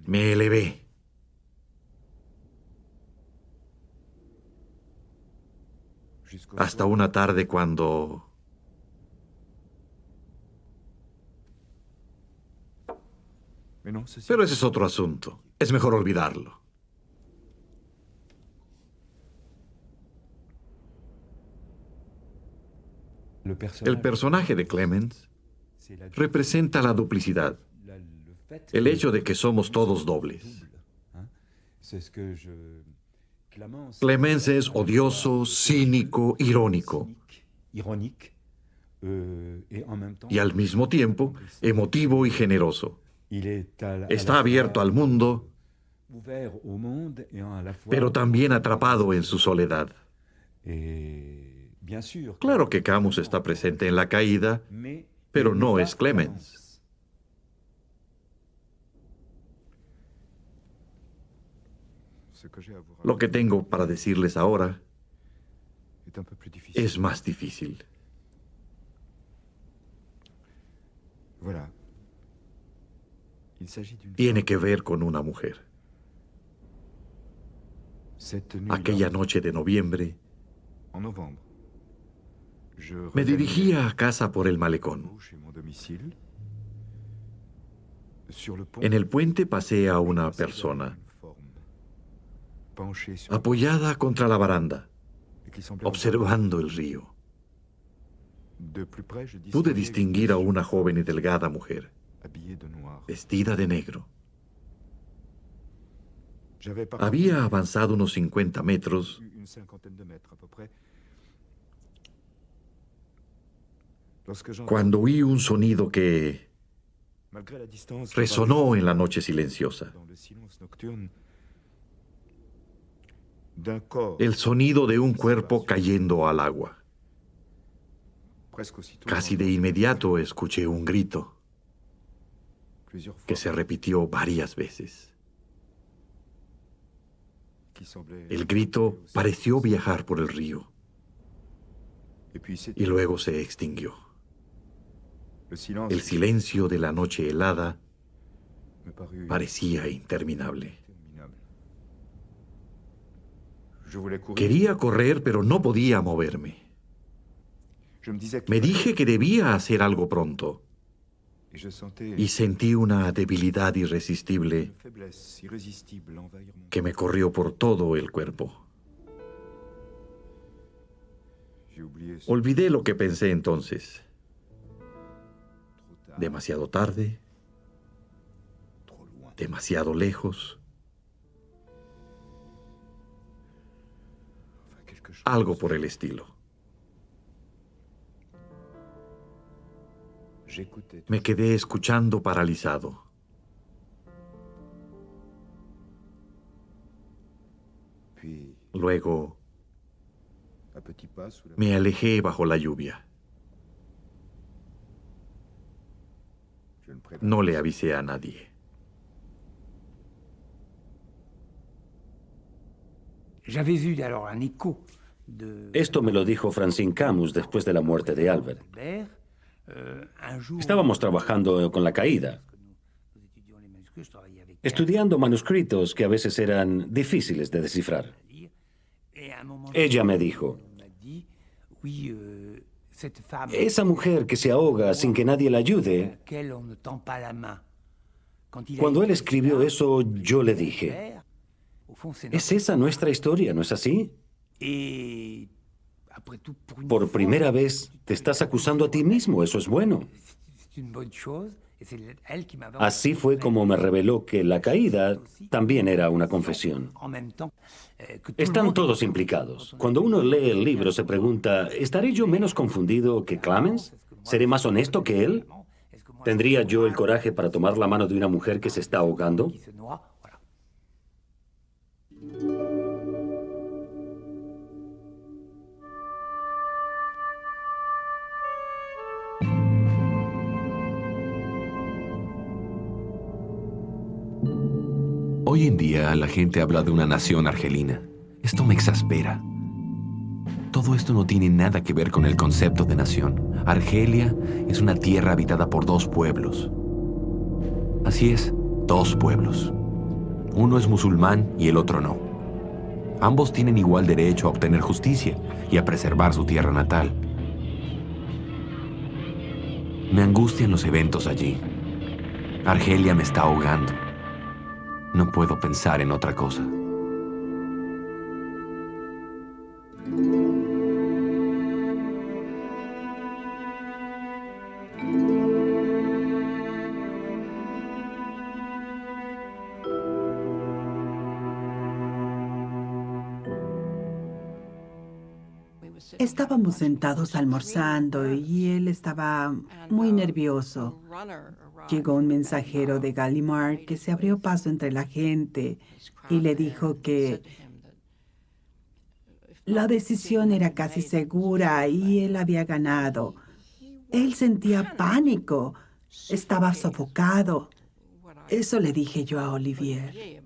Me elevé. Hasta una tarde cuando... Pero ese es otro asunto. Es mejor olvidarlo. El personaje de Clemens representa la duplicidad, el hecho de que somos todos dobles. Clemens es odioso, cínico, irónico y al mismo tiempo emotivo y generoso. Está abierto al mundo, pero también atrapado en su soledad. Claro que Camus está presente en la caída, pero no es Clemens. Lo que tengo para decirles ahora es más difícil. Tiene que ver con una mujer. Aquella noche de noviembre, me dirigía a casa por el malecón. En el puente pasé a una persona, apoyada contra la baranda, observando el río. Pude distinguir a una joven y delgada mujer, vestida de negro. Había avanzado unos 50 metros cuando oí un sonido que resonó en la noche silenciosa. El sonido de un cuerpo cayendo al agua. Casi de inmediato escuché un grito que se repitió varias veces. El grito pareció viajar por el río y luego se extinguió. El silencio de la noche helada parecía interminable. Quería correr, pero no podía moverme. Me dije que debía hacer algo pronto. Y sentí una debilidad irresistible que me corrió por todo el cuerpo. Olvidé lo que pensé entonces. Demasiado tarde, demasiado lejos. Algo por el estilo. Me quedé escuchando paralizado. Luego me alejé bajo la lluvia. No le avisé a nadie. Esto me lo dijo Francine Camus después de la muerte de Albert. Estábamos trabajando con la caída, estudiando manuscritos que a veces eran difíciles de descifrar. Ella me dijo, esa mujer que se ahoga sin que nadie la ayude, cuando él escribió eso, yo le dije, ¿es esa nuestra historia, no es así? Por primera vez te estás acusando a ti mismo, eso es bueno. Así fue como me reveló que la caída también era una confesión. Están todos implicados. Cuando uno lee el libro se pregunta, ¿estaré yo menos confundido que Clemens? ¿Seré más honesto que él? ¿Tendría yo el coraje para tomar la mano de una mujer que se está ahogando? Hoy en día la gente habla de una nación argelina. Esto me exaspera. Todo esto no tiene nada que ver con el concepto de nación. Argelia es una tierra habitada por dos pueblos. Así es, dos pueblos. Uno es musulmán y el otro no. Ambos tienen igual derecho a obtener justicia y a preservar su tierra natal. Me angustian los eventos allí. Argelia me está ahogando. No puedo pensar en otra cosa. Estábamos sentados almorzando y él estaba muy nervioso. Llegó un mensajero de Gallimard que se abrió paso entre la gente y le dijo que la decisión era casi segura y él había ganado. Él sentía pánico, estaba sofocado. Eso le dije yo a Olivier.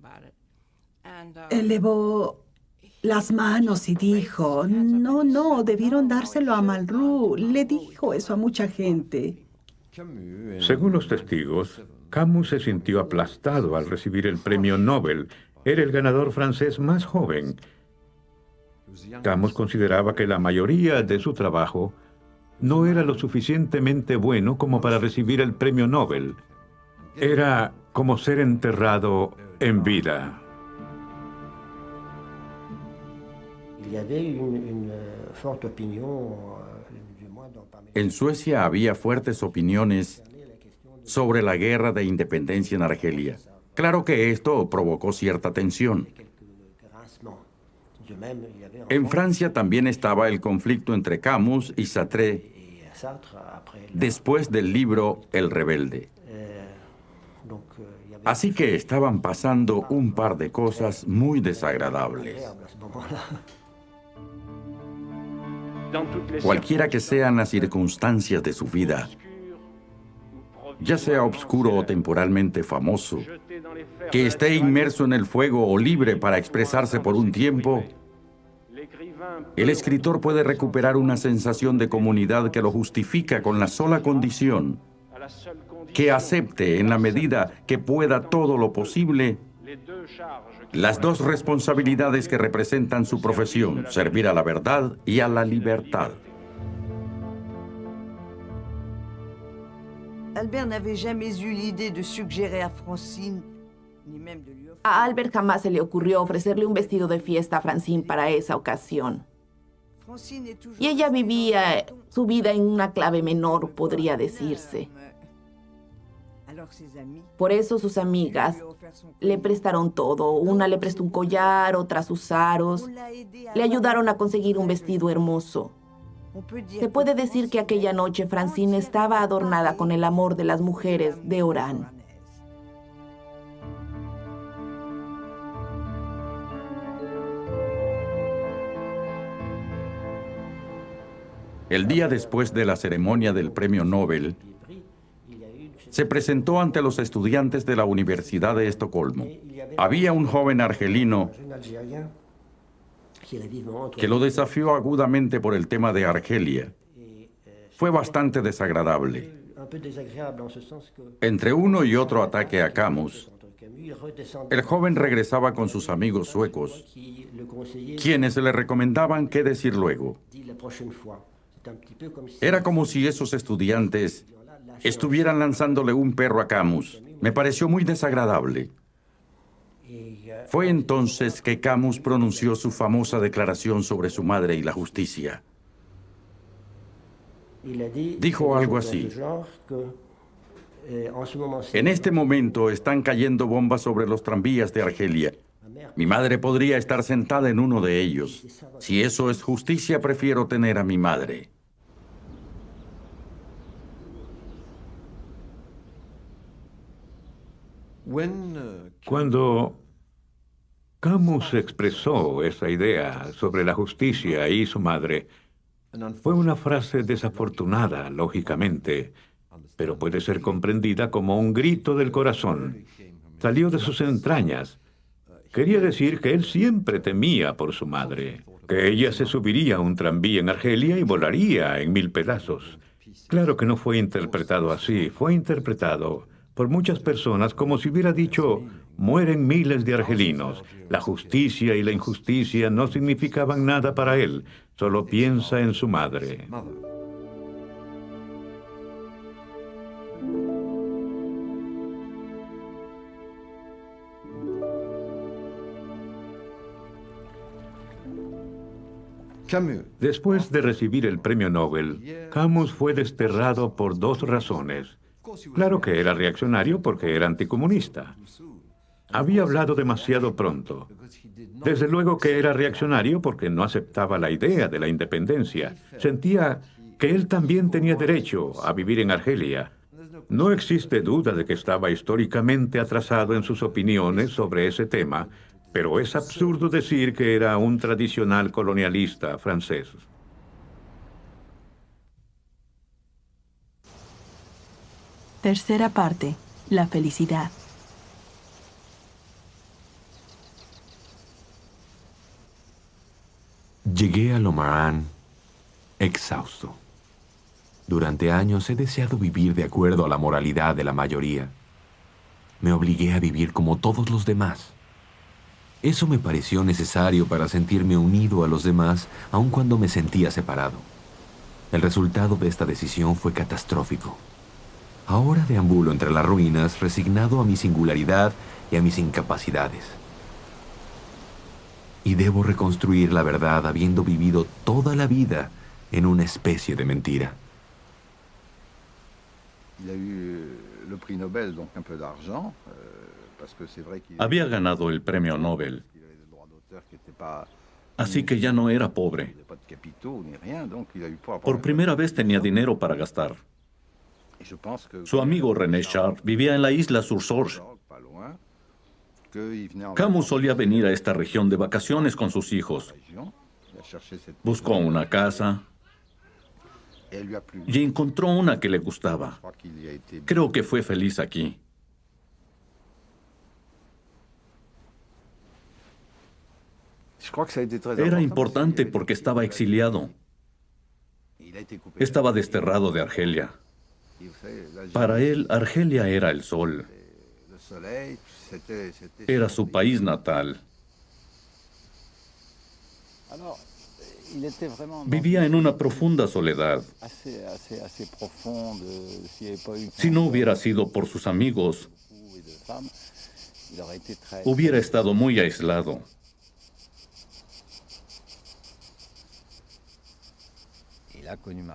Elevó las manos y dijo, no, debieron dárselo a Malraux. Le dijo eso a mucha gente. Según los testigos, Camus se sintió aplastado al recibir el premio Nobel. Era el ganador francés más joven. Camus consideraba que la mayoría de su trabajo no era lo suficientemente bueno como para recibir el premio Nobel. Era como ser enterrado en vida. En Suecia había fuertes opiniones sobre la guerra de independencia en Argelia. Claro que esto provocó cierta tensión. En Francia también estaba el conflicto entre Camus y Sartre después del libro El Rebelde. Así que estaban pasando un par de cosas muy desagradables. Cualquiera que sean las circunstancias de su vida, ya sea obscuro o temporalmente famoso, que esté inmerso en el fuego o libre para expresarse por un tiempo, el escritor puede recuperar una sensación de comunidad que lo justifica con la sola condición que acepte en la medida que pueda todo lo posible las dos responsabilidades que representan su profesión, servir a la verdad y a la libertad. Albert n'avait jamais eu l'idée de suggérer à Francine, ni même de lui offrir. A Albert jamás se le ocurrió ofrecerle un vestido de fiesta a Francine para esa ocasión. Y ella vivía su vida en una clave menor, podría decirse. Por eso sus amigas le prestaron todo. Una le prestó un collar, otra sus aros. Le ayudaron a conseguir un vestido hermoso. Se puede decir que aquella noche Francine estaba adornada con el amor de las mujeres de Oran. El día después de la ceremonia del premio Nobel, se presentó ante los estudiantes de la Universidad de Estocolmo. Había un joven argelino que lo desafió agudamente por el tema de Argelia. Fue bastante desagradable. Entre uno y otro ataque a Camus, el joven regresaba con sus amigos suecos, quienes le recomendaban qué decir luego. Era como si esos estudiantes estuvieran lanzándole un perro a Camus. Me pareció muy desagradable. Fue entonces que Camus pronunció su famosa declaración sobre su madre y la justicia. Dijo algo así: En este momento están cayendo bombas sobre los tranvías de Argelia. Mi madre podría estar sentada en uno de ellos. Si eso es justicia, prefiero tener a mi madre. Cuando Camus expresó esa idea sobre la justicia y su madre, fue una frase desafortunada, lógicamente, pero puede ser comprendida como un grito del corazón. Salió de sus entrañas. Quería decir que él siempre temía por su madre, que ella se subiría a un tranvía en Argelia y volaría en 1000 pedazos. Claro que no fue interpretado así, fue interpretado por muchas personas como si hubiera dicho: mueren miles de argelinos. La justicia y la injusticia no significaban nada para él. Solo piensa en su madre. Después de recibir el premio Nobel, Camus fue desterrado por 2 razones. Claro que era reaccionario porque era anticomunista. Había hablado demasiado pronto. Desde luego que era reaccionario porque no aceptaba la idea de la independencia. Sentía que él también tenía derecho a vivir en Argelia. No existe duda de que estaba históricamente atrasado en sus opiniones sobre ese tema, pero es absurdo decir que era un tradicional colonialista francés. Tercera parte. La felicidad. Llegué a Lomarán exhausto. Durante años he deseado vivir de acuerdo a la moralidad de la mayoría. Me obligué a vivir como todos los demás. Eso me pareció necesario para sentirme unido a los demás, aun cuando me sentía separado. El resultado de esta decisión fue catastrófico. Ahora deambulo entre las ruinas, resignado a mi singularidad y a mis incapacidades. Y debo reconstruir la verdad habiendo vivido toda la vida en una especie de mentira. Había ganado el premio Nobel, así que ya no era pobre. Por primera vez tenía dinero para gastar. Su amigo René Char vivía en la isla Sur-Sorge. Camus solía venir a esta región de vacaciones con sus hijos. Buscó una casa y encontró una que le gustaba. Creo que fue feliz aquí. Era importante porque estaba exiliado. Estaba desterrado de Argelia. Para él, Argelia era el sol. Era su país natal. Vivía en una profunda soledad. Si no hubiera sido por sus amigos, hubiera estado muy aislado.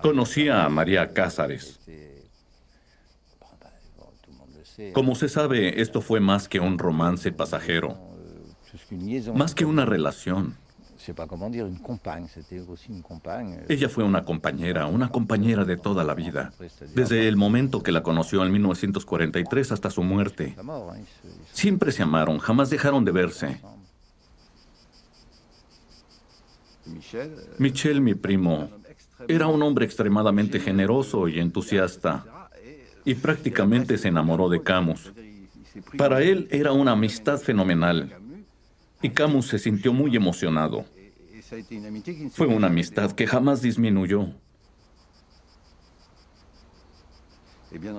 Conocía a María Cázares. Como se sabe, esto fue más que un romance pasajero, más que una relación. Ella fue una compañera de toda la vida, desde el momento que la conoció en 1943 hasta su muerte. Siempre se amaron, jamás dejaron de verse. Michel, mi primo, era un hombre extremadamente generoso y entusiasta, y prácticamente se enamoró de Camus. Para él era una amistad fenomenal, y Camus se sintió muy emocionado. Fue una amistad que jamás disminuyó.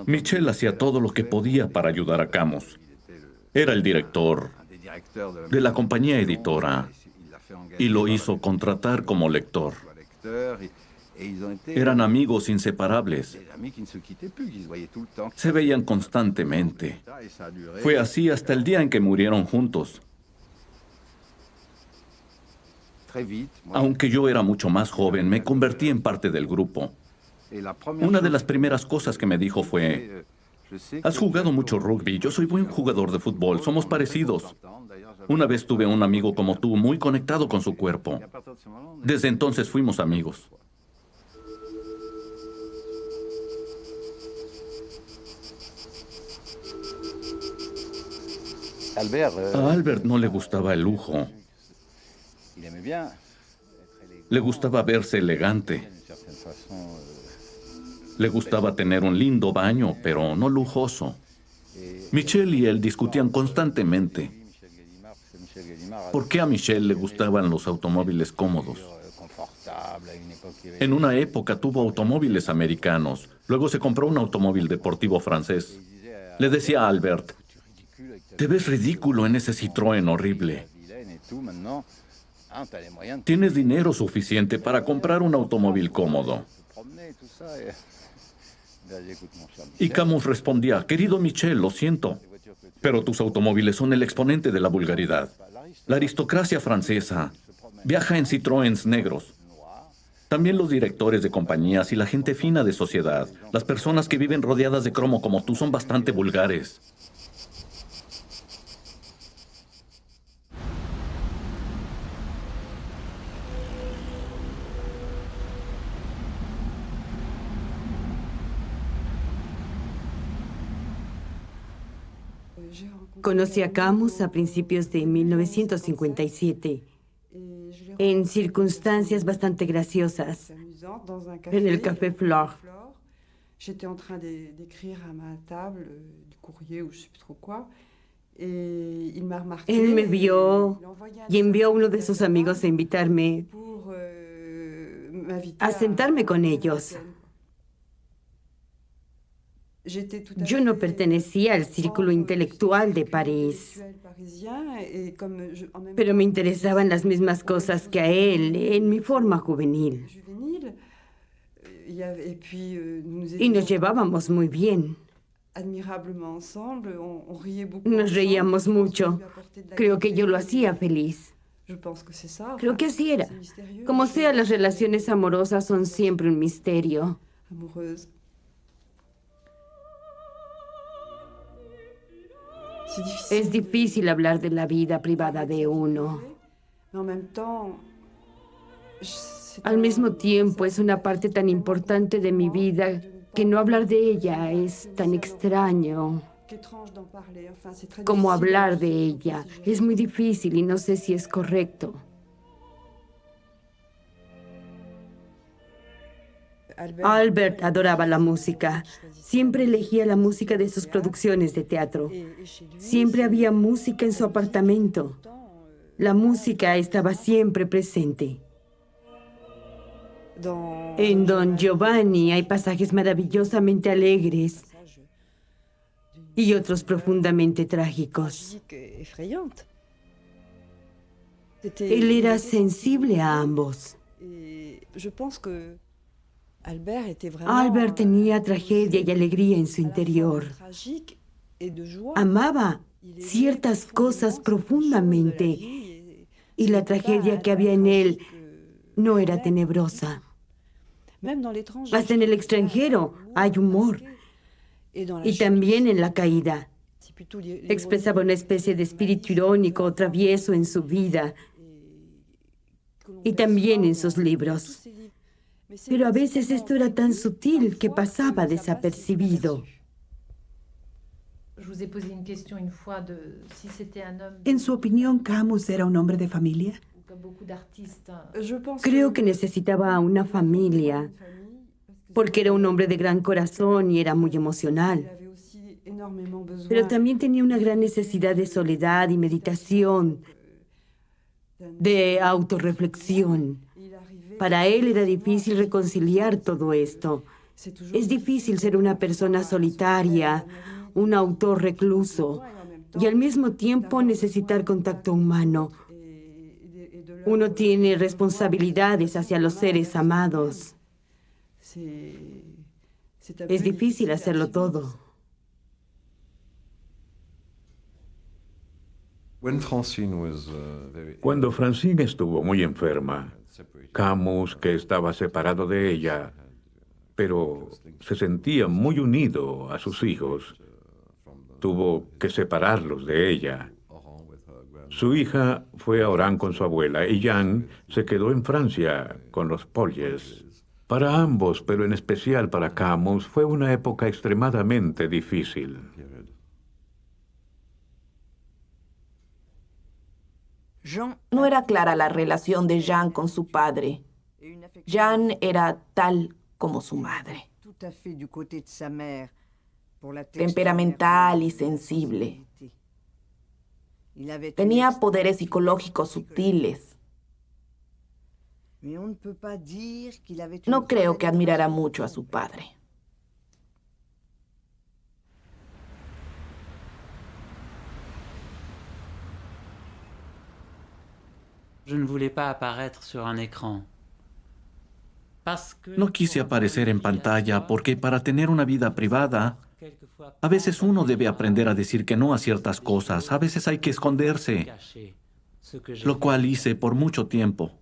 Michel hacía todo lo que podía para ayudar a Camus. Era el director de la compañía editora y lo hizo contratar como lector. Eran amigos inseparables. Se veían constantemente. Fue así hasta el día en que murieron juntos. Aunque yo era mucho más joven, me convertí en parte del grupo. Una de las primeras cosas que me dijo fue: Has jugado mucho rugby. Yo soy buen jugador de fútbol. Somos parecidos. Una vez tuve un amigo como tú, muy conectado con su cuerpo. Desde entonces fuimos amigos. A Albert no le gustaba el lujo. Le gustaba verse elegante. Le gustaba tener un lindo baño, pero no lujoso. Michel y él discutían constantemente. ¿Por qué a Michel le gustaban los automóviles cómodos? En una época tuvo automóviles americanos. Luego se compró un automóvil deportivo francés. Le decía a Albert: te ves ridículo en ese Citroën horrible. Tienes dinero suficiente para comprar un automóvil cómodo. Y Camus respondía: querido Michel, lo siento, pero tus automóviles son el exponente de la vulgaridad. La aristocracia francesa viaja en Citroëns negros. También los directores de compañías y la gente fina de sociedad. Las personas que viven rodeadas de cromo como tú son bastante vulgares. Conocí a Camus a principios de 1957, en circunstancias bastante graciosas, en el Café Flore. J'étais en train d'écrire à ma table du courrier ou je sais plus trop quoi. Il m'a remarqué. Él me vio y envió a uno de sus amigos a invitarme a sentarme con ellos. Yo no pertenecía al círculo intelectual de París, pero me interesaban las mismas cosas que a él en mi forma juvenil. Y nos llevábamos muy bien. Nos reíamos mucho. Creo que yo lo hacía feliz. Creo que así era. Como sea, las relaciones amorosas son siempre un misterio. Es difícil hablar de la vida privada de uno. Al mismo tiempo, es una parte tan importante de mi vida que no hablar de ella es tan extraño como hablar de ella. Es muy difícil y no sé si es correcto. Albert adoraba la música. Siempre elegía la música de sus producciones de teatro. Siempre había música en su apartamento. La música estaba siempre presente. En Don Giovanni hay pasajes maravillosamente alegres y otros profundamente trágicos. Él era sensible a ambos. Albert tenía tragedia y alegría en su interior. Amaba ciertas cosas profundamente y la tragedia que había en él no era tenebrosa. Hasta en el extranjero hay humor y también en la caída. Expresaba una especie de espíritu irónico o travieso en su vida y también en sus libros. Pero a veces esto era tan sutil que pasaba desapercibido. En su opinión, ¿Camus era un hombre de familia? Creo que necesitaba una familia, porque era un hombre de gran corazón y era muy emocional. Pero también tenía una gran necesidad de soledad y meditación, de autorreflexión. Para él era difícil reconciliar todo esto. Es difícil ser una persona solitaria, un autor recluso, y al mismo tiempo necesitar contacto humano. Uno tiene responsabilidades hacia los seres amados. Es difícil hacerlo todo. Cuando Francine estuvo muy enferma, Camus, que estaba separado de ella, pero se sentía muy unido a sus hijos. Tuvo que separarlos de ella. Su hija fue a Oran con su abuela y Jean se quedó en Francia con los Polles. Para ambos, pero en especial para Camus, fue una época extremadamente difícil. No era clara la relación de Jean con su padre. Jean era tal como su madre. Temperamental y sensible. Tenía poderes psicológicos sutiles. No creo que admirara mucho a su padre. No quise aparecer en pantalla porque para tener una vida privada, a veces uno debe aprender a decir que no a ciertas cosas. A veces hay que esconderse, lo cual hice por mucho tiempo.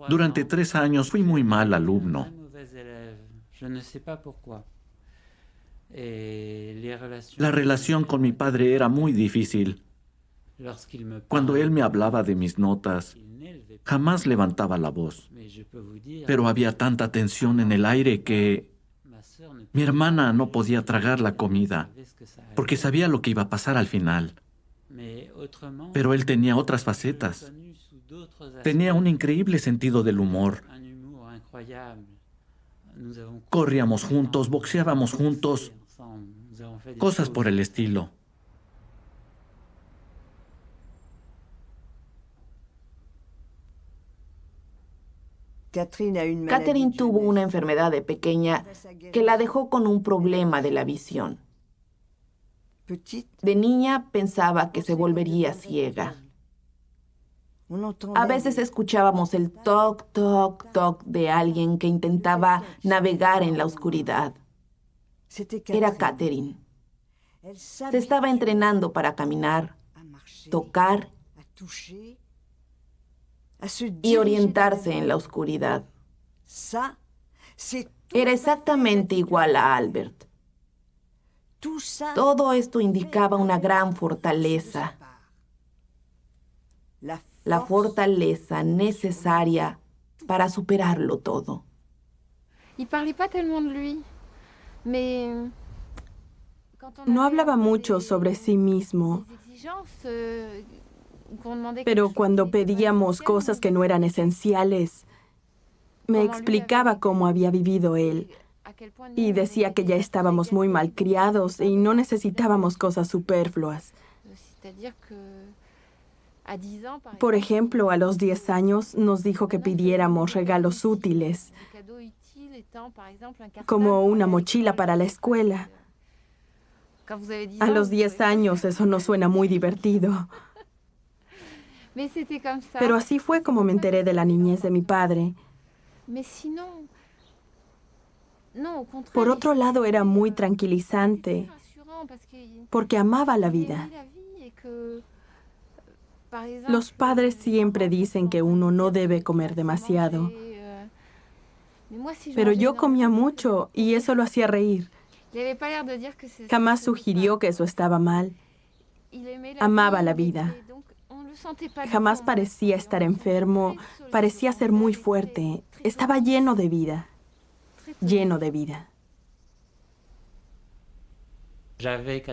Durante 3 años fui muy mal alumno. La relación con mi padre era muy difícil. Cuando él me hablaba de mis notas, jamás levantaba la voz. Pero había tanta tensión en el aire que mi hermana no podía tragar la comida porque sabía lo que iba a pasar al final. Pero él tenía otras facetas. Tenía un increíble sentido del humor. Corríamos juntos, boxeábamos juntos, cosas por el estilo. Catherine tuvo una enfermedad de pequeña que la dejó con un problema de la visión. De niña pensaba que se volvería ciega. A veces escuchábamos el toc, toc, toc de alguien que intentaba navegar en la oscuridad. Era Catherine. Se estaba entrenando para caminar, tocar y orientarse en la oscuridad. Era exactamente igual a Albert. Todo esto indicaba una gran fortaleza. La fortaleza necesaria para superarlo todo. No hablaba mucho sobre sí mismo, pero cuando pedíamos cosas que no eran esenciales, me explicaba cómo había vivido él y decía que ya estábamos muy malcriados y no necesitábamos cosas superfluas. Por ejemplo, a los 10 años nos dijo que pidiéramos regalos útiles, como una mochila para la escuela. A los 10 años eso no suena muy divertido. Pero así fue como me enteré de la niñez de mi padre. Por otro lado, era muy tranquilizante, porque amaba la vida. Los padres siempre dicen que uno no debe comer demasiado. Pero yo comía mucho y eso lo hacía reír. Jamás sugirió que eso estaba mal. Amaba la vida. Jamás parecía estar enfermo, parecía ser muy fuerte. Estaba lleno de vida. Lleno de vida.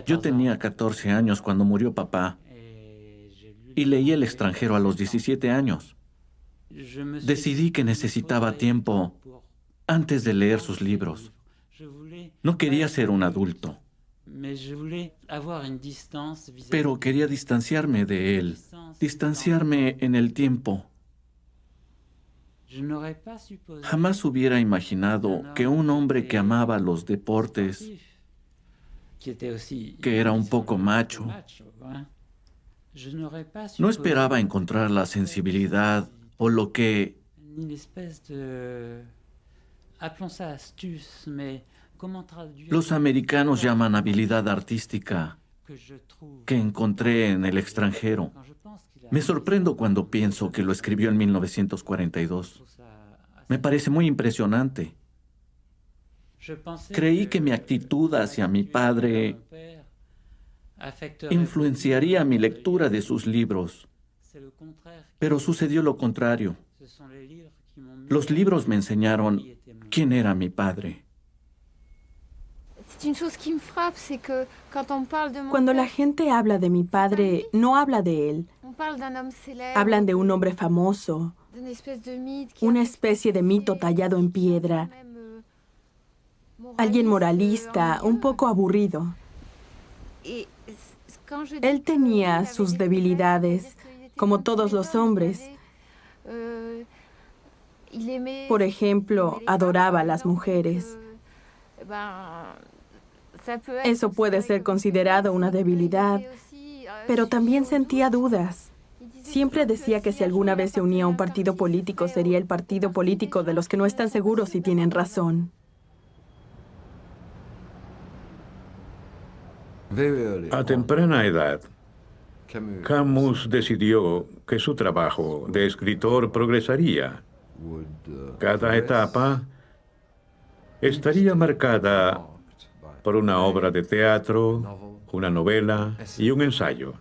Yo tenía 14 años cuando murió papá y leí El extranjero a los 17 años. Decidí que necesitaba tiempo antes de leer sus libros. No quería ser un adulto, pero quería distanciarme de él, distanciarme en el tiempo. Jamás hubiera imaginado que un hombre que amaba los deportes, que era un poco macho, no esperaba encontrar la sensibilidad o lo que los americanos llaman habilidad artística que encontré en El extranjero. Me sorprendo cuando pienso que lo escribió en 1942. Me parece muy impresionante. Creí que mi actitud hacia mi padre influenciaría mi lectura de sus libros, pero sucedió lo contrario. Los libros me enseñaron quién era mi padre. Cuando la gente habla de mi padre, no habla de él. Hablan de un hombre famoso, una especie de mito tallado en piedra, alguien moralista, un poco aburrido. Él tenía sus debilidades, como todos los hombres. Por ejemplo, adoraba a las mujeres. Eso puede ser considerado una debilidad, pero también sentía dudas. Siempre decía que si alguna vez se unía a un partido político, sería el partido político de los que no están seguros si tienen razón. A temprana edad, Camus decidió que su trabajo de escritor progresaría. Cada etapa estaría marcada por una obra de teatro, una novela y un ensayo.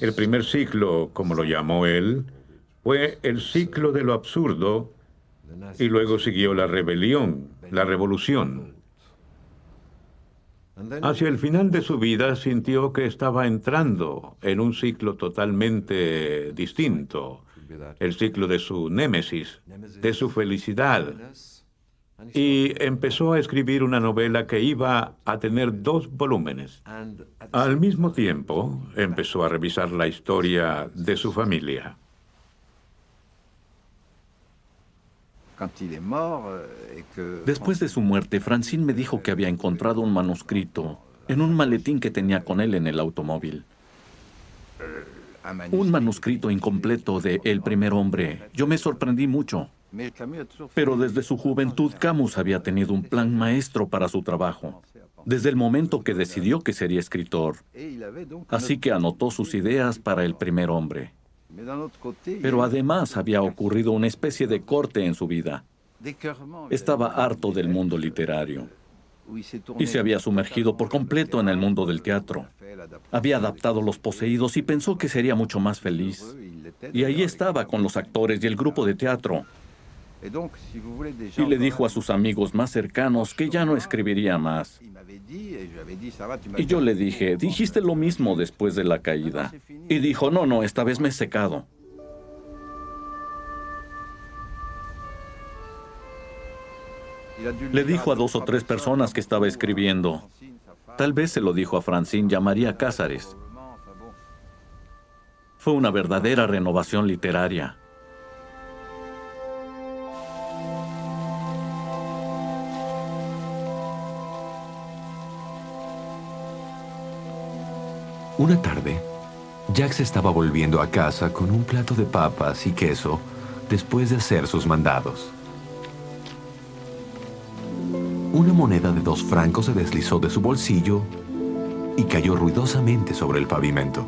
El primer ciclo, como lo llamó él, fue el ciclo de lo absurdo y luego siguió la rebelión, la revolución. Hacia el final de su vida sintió que estaba entrando en un ciclo totalmente distinto, el ciclo de su némesis, de su felicidad. Y empezó a escribir una novela que iba a tener 2 volúmenes. Al mismo tiempo, empezó a revisar la historia de su familia. Después de su muerte, Francine me dijo que había encontrado un manuscrito en un maletín que tenía con él en el automóvil. Un manuscrito incompleto de El primer hombre. Yo me sorprendí mucho. Pero desde su juventud, Camus había tenido un plan maestro para su trabajo, desde el momento que decidió que sería escritor. Así que anotó sus ideas para El primer hombre. Pero además había ocurrido una especie de corte en su vida. Estaba harto del mundo literario y se había sumergido por completo en el mundo del teatro. Había adaptado Los Poseídos y pensó que sería mucho más feliz. Y ahí estaba con los actores y el grupo de teatro. Y le dijo a sus amigos más cercanos que ya no escribiría más. Y yo le dije, dijiste lo mismo después de la caída. Y dijo, no, esta vez me he secado. Le dijo a 2 o 3 personas que estaba escribiendo. Tal vez se lo dijo a Francine y a María Cázares. Fue una verdadera renovación literaria. Una tarde, Jacques estaba volviendo a casa con un plato de papas y queso después de hacer sus mandados. Una moneda de 2 francos se deslizó de su bolsillo y cayó ruidosamente sobre el pavimento.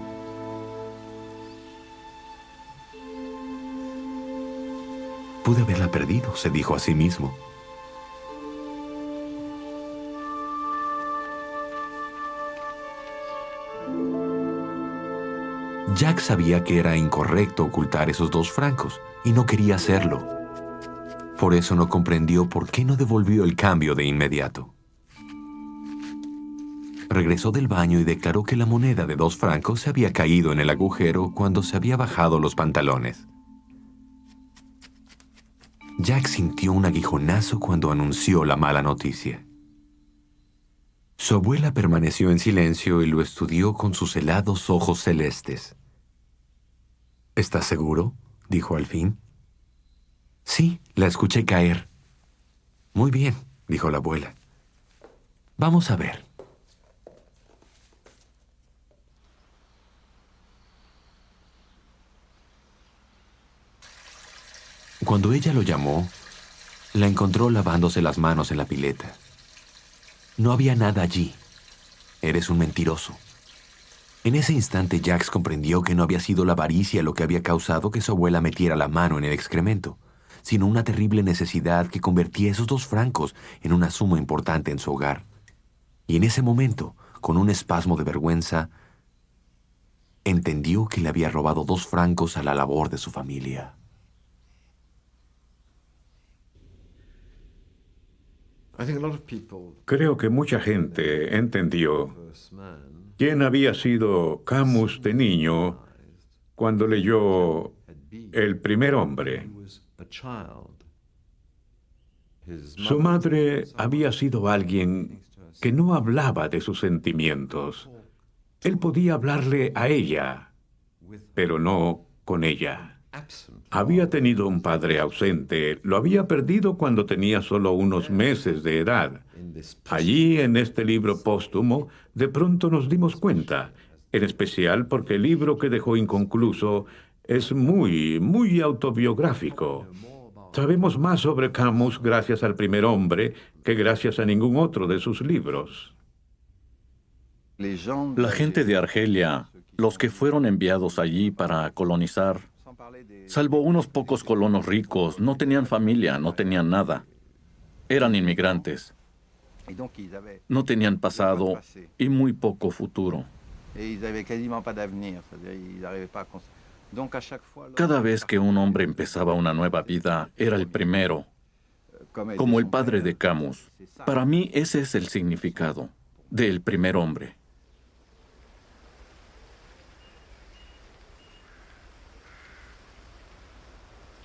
Pude haberla perdido, se dijo a sí mismo. Jacques sabía que era incorrecto ocultar esos 2 francos y no quería hacerlo. Por eso no comprendió por qué no devolvió el cambio de inmediato. Regresó del baño y declaró que la moneda de 2 francos se había caído en el agujero cuando se había bajado los pantalones. Jacques sintió un aguijonazo cuando anunció la mala noticia. Su abuela permaneció en silencio y lo estudió con sus helados ojos celestes. ¿Estás seguro?, dijo al fin. Sí, la escuché caer. Muy bien, dijo la abuela. Vamos a ver. Cuando ella lo llamó, la encontró lavándose las manos en la pileta. No había nada allí. Eres un mentiroso. En ese instante, Jacques comprendió que no había sido la avaricia lo que había causado que su abuela metiera la mano en el excremento, sino una terrible necesidad que convertía esos 2 francos en una suma importante en su hogar. Y en ese momento, con un espasmo de vergüenza, entendió que le había robado 2 francos a la labor de su familia. Creo que mucha gente entendió quién había sido Camus de niño cuando leyó El primer hombre. Su madre había sido alguien que no hablaba de sus sentimientos. Él podía hablarle a ella, pero no con ella. Había tenido un padre ausente, lo había perdido cuando tenía solo unos meses de edad. Allí, en este libro póstumo, de pronto nos dimos cuenta, en especial porque el libro que dejó inconcluso es muy autobiográfico. Sabemos más sobre Camus gracias al primer hombre que gracias a ningún otro de sus libros. La gente de Argelia, los que fueron enviados allí para colonizar, salvo unos pocos colonos ricos, no tenían familia, no tenían nada. Eran inmigrantes. No tenían pasado y muy poco futuro. Cada vez que un hombre empezaba una nueva vida, era el primero, como el padre de Camus. Para mí ese es el significado del primer hombre.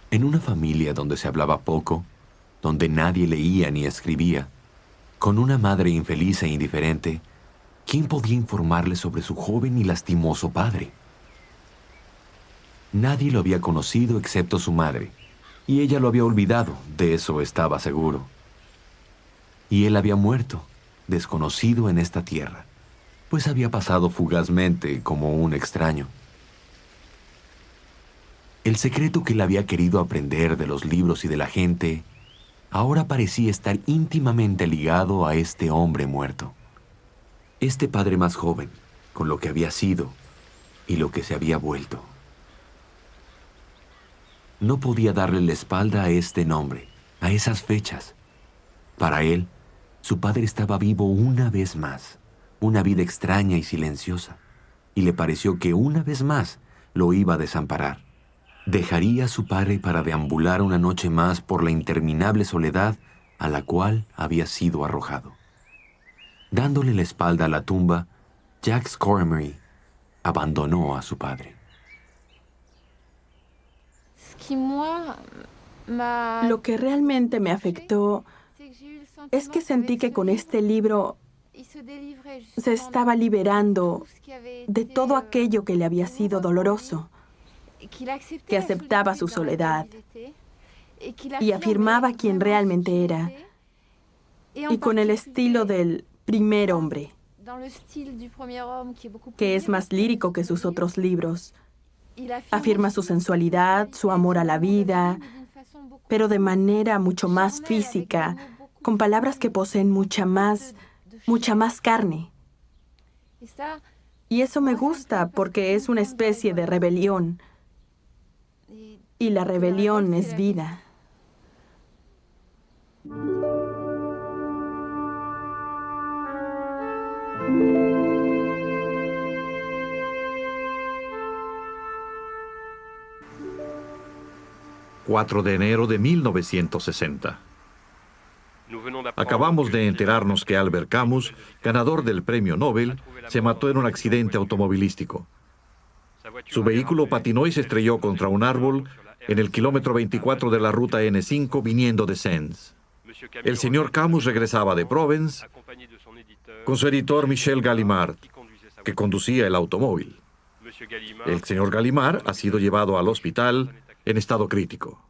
En una familia donde se hablaba poco, donde nadie leía ni escribía, con una madre infeliz e indiferente, ¿quién podía informarle sobre su joven y lastimoso padre? Nadie lo había conocido excepto su madre, y ella lo había olvidado, de eso estaba seguro. Y él había muerto, desconocido en esta tierra, pues había pasado fugazmente como un extraño. El secreto que él había querido aprender de los libros y de la gente ahora parecía estar íntimamente ligado a este hombre muerto. Este padre más joven, con lo que había sido y lo que se había vuelto. No podía darle la espalda a este nombre, a esas fechas. Para él, su padre estaba vivo una vez más, una vida extraña y silenciosa, y le pareció que una vez más lo iba a desamparar. Dejaría a su padre para deambular una noche más por la interminable soledad a la cual había sido arrojado. Dándole la espalda a la tumba, Jacques Cormery abandonó a su padre. Lo que realmente me afectó es que sentí que con este libro se estaba liberando de todo aquello que le había sido doloroso, que aceptaba su soledad y afirmaba quién realmente era, y con el estilo del primer hombre, que es más lírico que sus otros libros. Afirma su sensualidad, su amor a la vida, pero de manera mucho más física, con palabras que poseen mucha más carne. Y eso me gusta porque es una especie de rebelión. Y la rebelión es vida. ...4 de enero de 1960. Acabamos de enterarnos que Albert Camus, ganador del Premio Nobel, se mató en un accidente automovilístico. Su vehículo patinó y se estrelló contra un árbol en el kilómetro 24 de la ruta N5 viniendo de Sens. El señor Camus regresaba de Provence con su editor Michel Gallimard, que conducía el automóvil. El señor Gallimard ha sido llevado al hospital en estado crítico.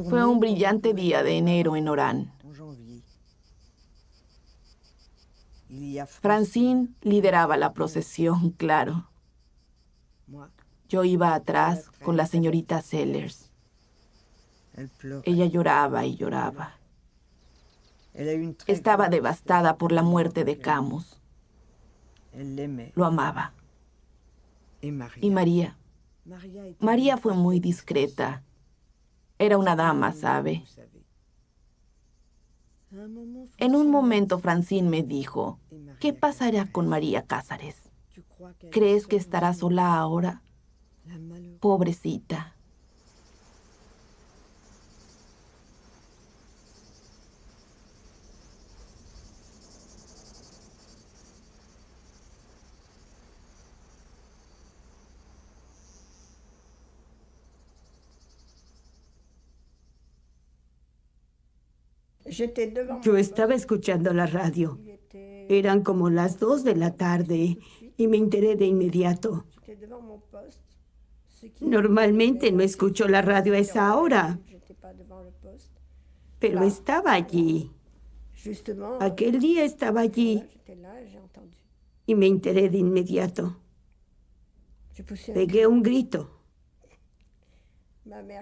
Fue un brillante día de enero en Orán. Francine lideraba la procesión, claro. Yo iba atrás con la señorita Sellers. Ella lloraba y lloraba. Estaba devastada por la muerte de Camus. Lo amaba. Y María. María fue muy discreta. Era una dama, ¿sabe? En un momento Francine me dijo, ¿qué pasará con María Cázares? ¿Crees que estará sola ahora? Pobrecita. Yo estaba escuchando la radio. Eran como las 2 de la tarde y me enteré de inmediato. Normalmente no escucho la radio a esa hora, pero estaba allí. Aquel día estaba allí y me enteré de inmediato. Pegué un grito.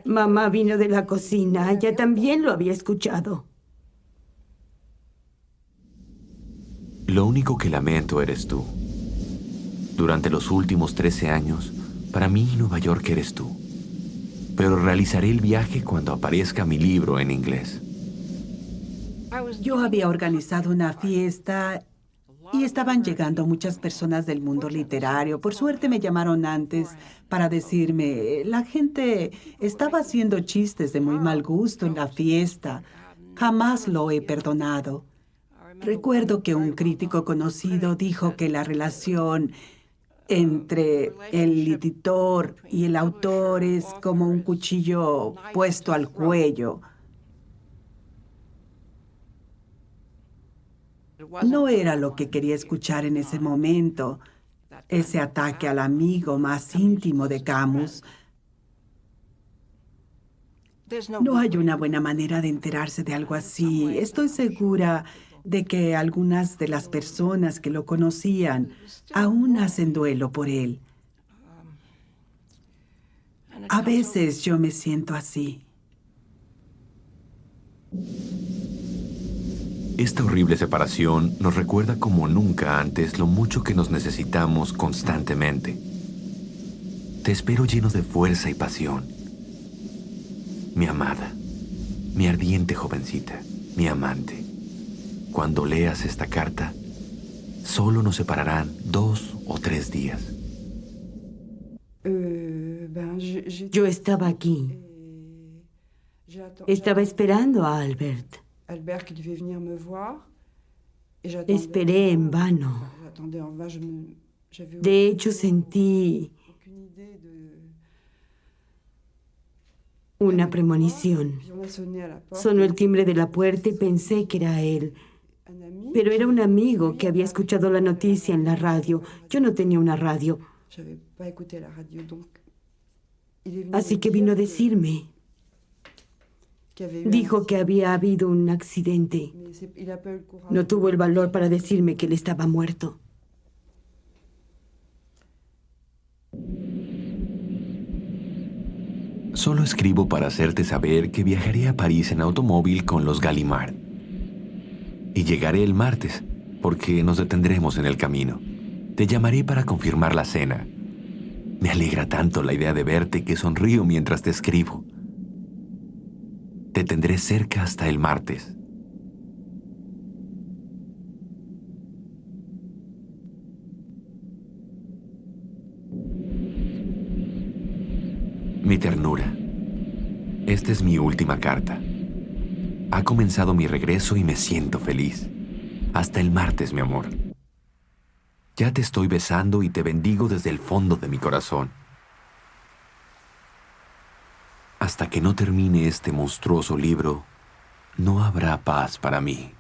Mamá vino de la cocina, ella también lo había escuchado. Lo único que lamento eres tú. Durante los últimos 13 años, para mí Nueva York eres tú. Pero realizaré el viaje cuando aparezca mi libro en inglés. Yo había organizado una fiesta y estaban llegando muchas personas del mundo literario. Por suerte me llamaron antes para decirme, la gente estaba haciendo chistes de muy mal gusto en la fiesta. Jamás lo he perdonado. Recuerdo que un crítico conocido dijo que la relación entre el editor y el autor es como un cuchillo puesto al cuello. No era lo que quería escuchar en ese momento, ese ataque al amigo más íntimo de Camus. No hay una buena manera de enterarse de algo así. Estoy segura de que algunas de las personas que lo conocían aún hacen duelo por él. A veces yo me siento así. Esta horrible separación nos recuerda como nunca antes lo mucho que nos necesitamos constantemente. Te espero lleno de fuerza y pasión. Mi amada, mi ardiente jovencita, mi amante. Cuando leas esta carta, solo nos separarán 2 o 3 días. Yo estaba aquí. Estaba esperando a Albert. Esperé en vano. De hecho, sentí una premonición. Sonó el timbre de la puerta y pensé que era él. Pero era un amigo que había escuchado la noticia en la radio. Yo no tenía una radio. Así que vino a decirme. Dijo que había habido un accidente. No tuvo el valor para decirme que él estaba muerto. Solo escribo para hacerte saber que viajaré a París en automóvil con los Gallimard. Y llegaré el martes, porque nos detendremos en el camino. Te llamaré para confirmar la cena. Me alegra tanto la idea de verte que sonrío mientras te escribo. Te tendré cerca hasta el martes. Mi ternura. Esta es mi última carta. Ha comenzado mi regreso y me siento feliz. Hasta el martes, mi amor. Ya te estoy besando y te bendigo desde el fondo de mi corazón. Hasta que no termine este monstruoso libro, no habrá paz para mí.